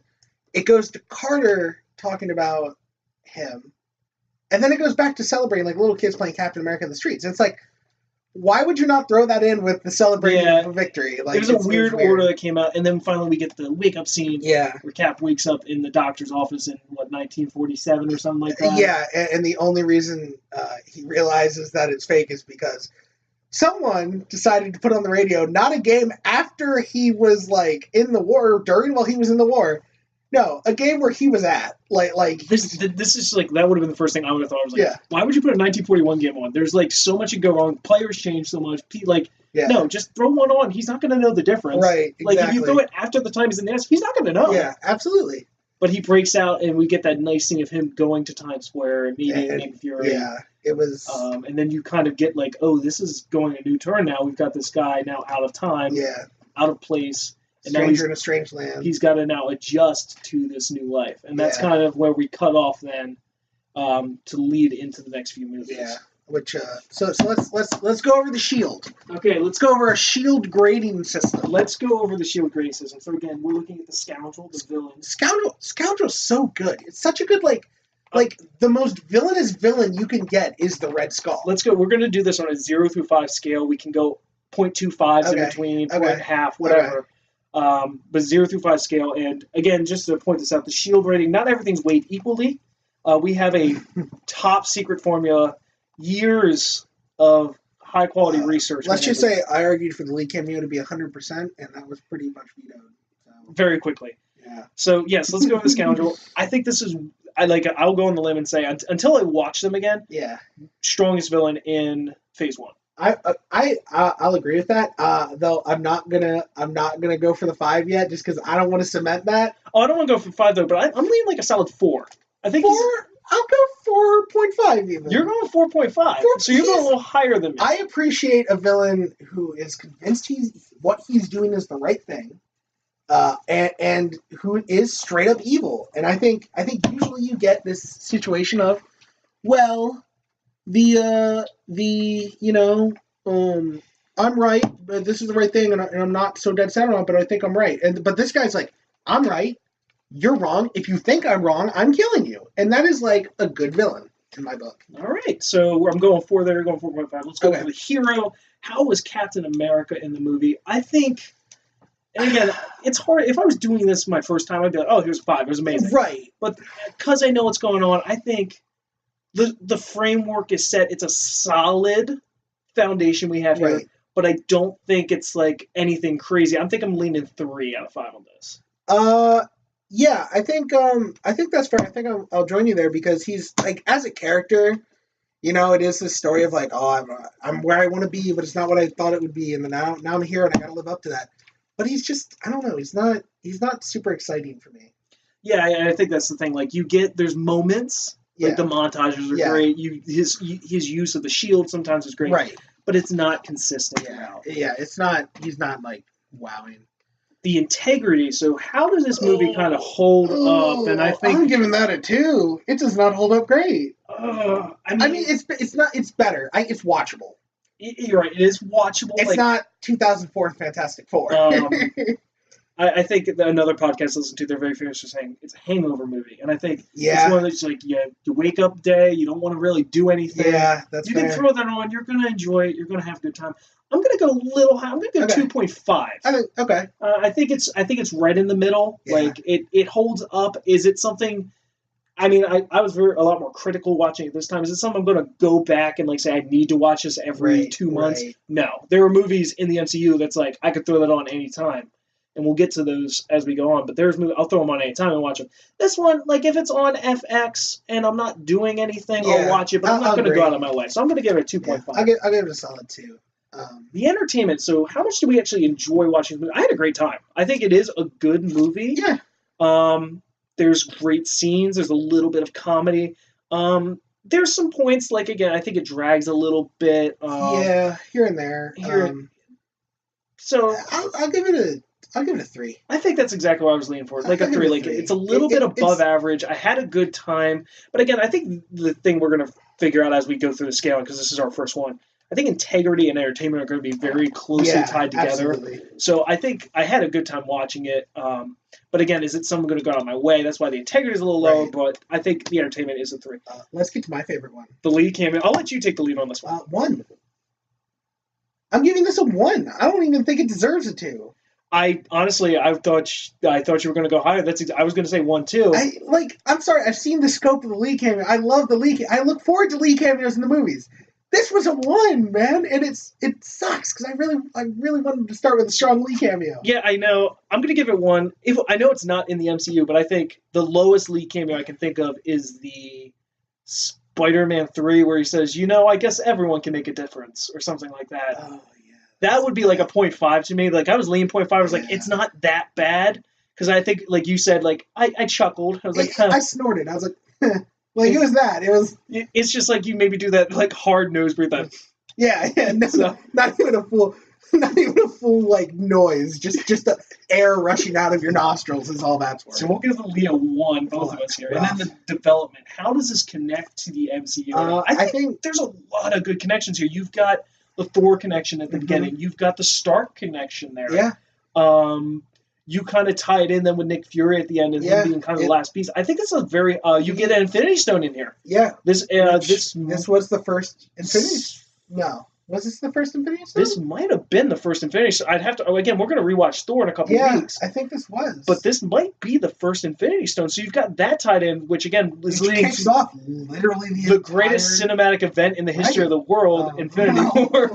it goes to Carter talking about him, and then it goes back to celebrating like little kids playing Captain America in the streets. And it's like, why would you not throw that in with the celebrating of victory? Like, there's a weird order that came out, and then finally we get the wake-up scene where Cap wakes up in the doctor's office in, 1947 or something like that? Yeah, and the only reason he realizes that it's fake is because someone decided to put on the radio, not a game after he was, like, in the war, while he was in the war. No, a game where he was at. This is like, that would have been the first thing I would have thought. I was like, why would you put a 1941 game on? There's like so much could go wrong. Players change so much. No, just throw one on. He's not going to know the difference. Right, exactly. Like, if you throw it after the time he's in this, he's not going to know. Yeah, absolutely. But he breaks out, and we get that nice scene of him going to Times Square and meeting Nick Fury. Yeah, it was... and then you kind of get like, oh, this is going a new turn now. We've got this guy now out of time, out of place. And stranger in a strange land. He's got to now adjust to this new life, and that's kind of where we cut off then to lead into the next few movies. Yeah. Which so let's go over the shield. Okay, let's go over a shield grading system. Let's go over the shield grading system. So again, we're looking at the scoundrel, the villain. Scoundrel's so good. It's such a good like the most villainous villain you can get is the Red Skull. Let's go. We're going to do this on a 0 through 5 scale. We can go 0.25s in between, 0.5, whatever. Okay. But 0 through 5 scale, and again, just to point this out, the shield rating, not everything's weighed equally. We have a top secret formula, years of high quality research. Let's just say I argued for the Lee cameo to be 100%, and that was pretty much vetoed. So. Very quickly. Yeah. So yes, let's go with the scoundrel. I think this is, I'll go on the limb and say until I watch them again. Yeah. Strongest villain in Phase 1. I'll agree with that. Though I'm not gonna go for the 5 yet, just because I don't want to cement that. Oh, I don't want to go for 5 though, but I'm leaning like a solid 4. I think 4. I'll go 4.5 even. You're going 4.5, so you're going a little higher than me. I appreciate a villain who is convinced what he's doing is the right thing, and who is straight up evil. And I think usually you get this situation of, well, I'm right, but this is the right thing, and I'm not so dead set on it, but I think I'm right. But this guy's like, I'm right, you're wrong. If you think I'm wrong, I'm killing you. And that is like a good villain in my book. All right, so I'm going 4 there, you're going 4.5. Let's go for the hero. How was Captain America in the movie? I think, and again, it's hard. If I was doing this my first time, I'd be like, oh, here's 5. It was amazing. Right. But because I know what's going on, I think the framework is set. It's a solid foundation we have here, but I don't think it's like anything crazy. I'm leaning 3 out of 5 on this. Yeah, I think that's fair. I think I'll join you there because he's like, as a character, it is this story of like, oh, I'm where I want to be, but it's not what I thought it would be, and then now I'm here and I got to live up to that. But he's just, I don't know, he's not super exciting for me. Yeah, I think that's the thing. Like, there's moments Like the montages are great. His use of the shield sometimes is great. Right. But it's not consistent throughout. Yeah, it's not. He's not like wowing. The integrity. So how does this movie kind of hold up? And I think I'm giving that a 2. It does not hold up great. I mean, it's not. It's better. It's watchable. You're right. It is watchable. It's not 2004 Fantastic Four. I think another podcast I listen to, they're very famous for saying it's a hangover movie, and I think it's one of those like you wake up day, you don't want to really do anything. Yeah, that's you can throw that on. You're gonna enjoy it. You're gonna have a good time. I'm gonna go a little high. I'm gonna go 2.5. Okay. I think it's right in the middle. Yeah. Like it holds up. Is it something? I mean, I was a lot more critical watching it this time. Is it something I'm going to go back and like say I need to watch this every 2 months? Right. No, there are movies in the MCU that's like I could throw that on anytime, and we'll get to those as we go on. But there's movies I'll throw them on anytime and watch them. This one, like if it's on FX and I'm not doing anything, I'll watch it. But I'm not going to go out of my way, so I'm going to give it a 2.5. I'll give it a solid 2. The entertainment. So how much do we actually enjoy watching this movie? I had a great time. I think it is a good movie. Yeah. There's great scenes. There's a little bit of comedy. There's some points, like, again, I think it drags a little bit. Here and there. So I'll give it a 3. I think that's exactly what I was leaning for. Like a 3. Like it's a little bit above average. I had a good time. But again, I think the thing we're going to figure out as we go through the scale, because this is our first one, I think integrity and entertainment are going to be very closely tied together. Absolutely. So I think I had a good time watching it. But again, is it something going to go out of my way? That's why the integrity is a little lower, but I think the entertainment is a 3. Let's get to my favorite one. The lead cameo. I'll let you take the lead on this one. 1. I'm giving this a 1. I don't even think it deserves a 2. I honestly, I thought you were going to go higher. I was going to say 1 too. I'm sorry. I've seen the scope of the lead cameo. I love the lead. I look forward to lead cameos in the movies. This was a 1, man, and it sucks because I really wanted to start with a strong lead cameo. Yeah, I know. I'm gonna give it 1. I know it's not in the MCU, but I think the lowest lead cameo I can think of is the Spider-Man 3, where he says, I guess everyone can make a difference, or something like that. Oh yeah. That would be like a 0.5 to me. Like I was leaning 0.5. I was like, it's not that bad because I think, like you said, like I chuckled. I was like, I snorted. I was like. Like, it was that. It's just like you maybe do that, like, hard nose breathe. Yeah. No, not even a full, like, noise. Just the air rushing out of your nostrils is all that's worth. So we'll give the Leo 1, both of us here. And then the development. How does this connect to the MCU? I think there's a lot of good connections here. You've got the Thor connection at the beginning. You've got the Stark connection there. Yeah. You kind of tie it in then with Nick Fury at the end and him being kind of the last piece. I think it's a very you get an Infinity Stone in here. Yeah. This was the first Infinity. No, was this the first Infinity Stone? This might have been the first Infinity Stone. I'd have to. Again, we're going to rewatch Thor in a couple of weeks. I think this was. But this might be the first Infinity Stone. So you've got that tied in, which again is leading to off literally the greatest cinematic event in the history of the world, Infinity War.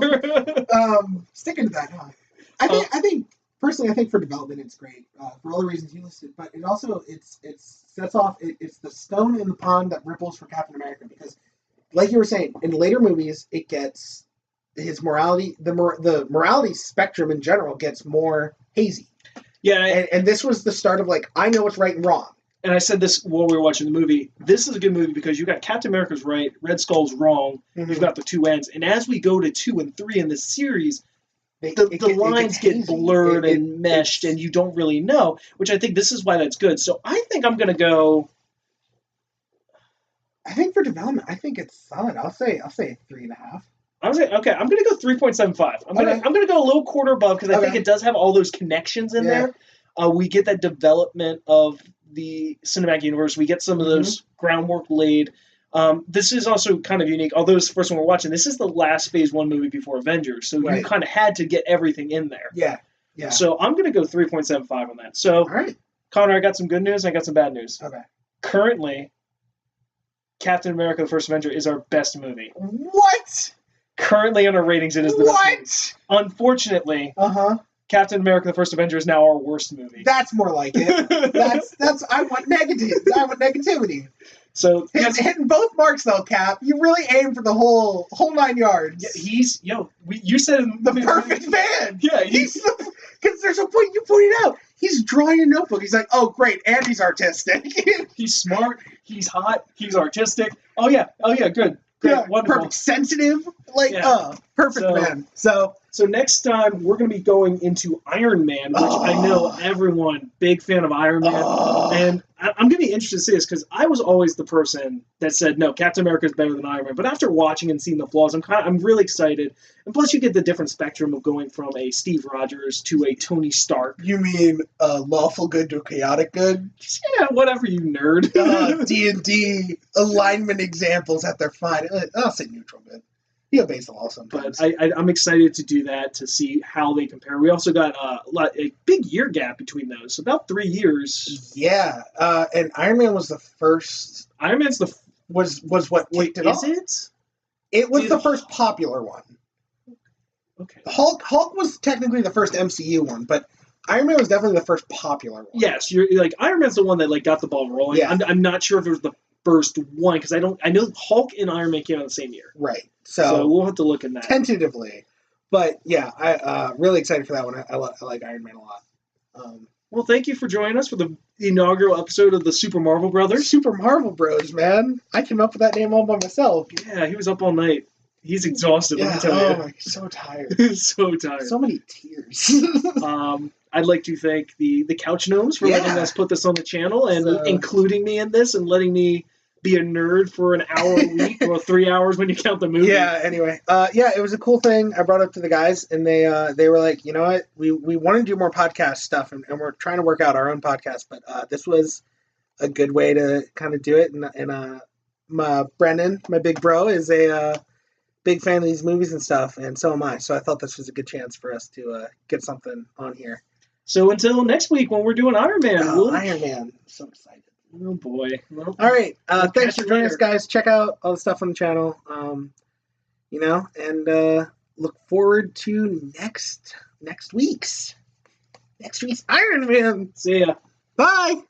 Sticking to that, huh? I think. Personally, I think for development it's great for all the reasons you listed, but it also it's sets off it's the stone in the pond that ripples for Captain America because, like you were saying, in later movies it gets his morality the morality spectrum in general gets more hazy. Yeah, and this was the start of like I know what's right and wrong. And I said this while we were watching the movie. This is a good movie because you got Captain America's right, Red Skull's wrong. Mm-hmm. You've got the two ends, and as we go to 2 and 3 in this series. The lines get blurred and meshed, and you don't really know, which I think this is why that's good. So I think I'm going to go... I think for development, I think it's solid. I'll say 3.5. I was like, okay, I'm going to go 3.75. I'm going to go a little quarter above because I think it does have all those connections in there. We get that development of the cinematic universe. We get some of those groundwork laid. This is also kind of unique. Although it's the first one we're watching, this is the last Phase 1 movie before Avengers, so you kind of had to get everything in there. Yeah. So I'm going to go 3.75 on that. So, all right. Connor, I got some good news and I got some bad news. Okay. Currently, Captain America: The First Avenger is our best movie. What? Currently on our ratings, it is the best movie. Unfortunately, Captain America: The First Avenger is now our worst movie. That's more like it. That's I want negativity. So hitting both marks though, Cap. You really aim for the whole 9 yards. Yeah, you said the perfect man. Yeah, because there's a point you pointed out. He's drawing a notebook. He's like, oh, great, and he's artistic. He's smart. He's hot. He's artistic. Oh yeah, good. Great, yeah, wonderful. Perfect, sensitive, like, perfect man. So next time we're going to be going into Iron Man, which I know everyone big fan of Iron Man, and I'm going to be interested to see this because I was always the person that said no, Captain America is better than Iron Man. But after watching and seeing the flaws, I'm really excited, and plus you get the different spectrum of going from a Steve Rogers to a Tony Stark. You mean lawful good to chaotic good? Yeah, whatever, you nerd. D&D alignment examples at their fine. I'll say neutral good. He obeys the law sometimes. But I'm excited to do that to see how they compare. We also got a big year gap between those, so about 3 years. Yeah, and Iron Man was the first. Iron Man's the was what kicked it off. Is it? It was the first popular one. Okay. Hulk was technically the first MCU one, but Iron Man was definitely the first popular one. Yes, you're like Iron Man's the one that like got the ball rolling. Yeah. I'm not sure if it was the first one because I know Hulk and Iron Man came out the same year. Right. So we'll have to look in that. Tentatively. But yeah, I really excited for that one. I like Iron Man a lot. Well, thank you for joining us for the inaugural episode of the Super Marvel Brothers. Super Marvel Bros, man. I came up with that name all by myself. Yeah, he was up all night. He's exhausted, let me tell you. Oh, he's so tired. So tired. So many tears. I'd like to thank the Couch Gnomes for letting us put this on the channel and including me in this and letting me be a nerd for an hour a week or 3 hours when you count the movie. Yeah, anyway. It was a cool thing. I brought it up to the guys, and they were like, you know what? We want to do more podcast stuff, and we're trying to work out our own podcast, but this was a good way to kind of do it. And Brendon, my big bro, is a big fan of these movies and stuff, and so am I. So I thought this was a good chance for us to get something on here. So until next week when we're doing Iron Man. Iron Man. I'm so excited. Oh boy. Well, all right. Thanks for joining us, guys. Check out all the stuff on the channel. And look forward to next week's Iron Man. See ya. Bye.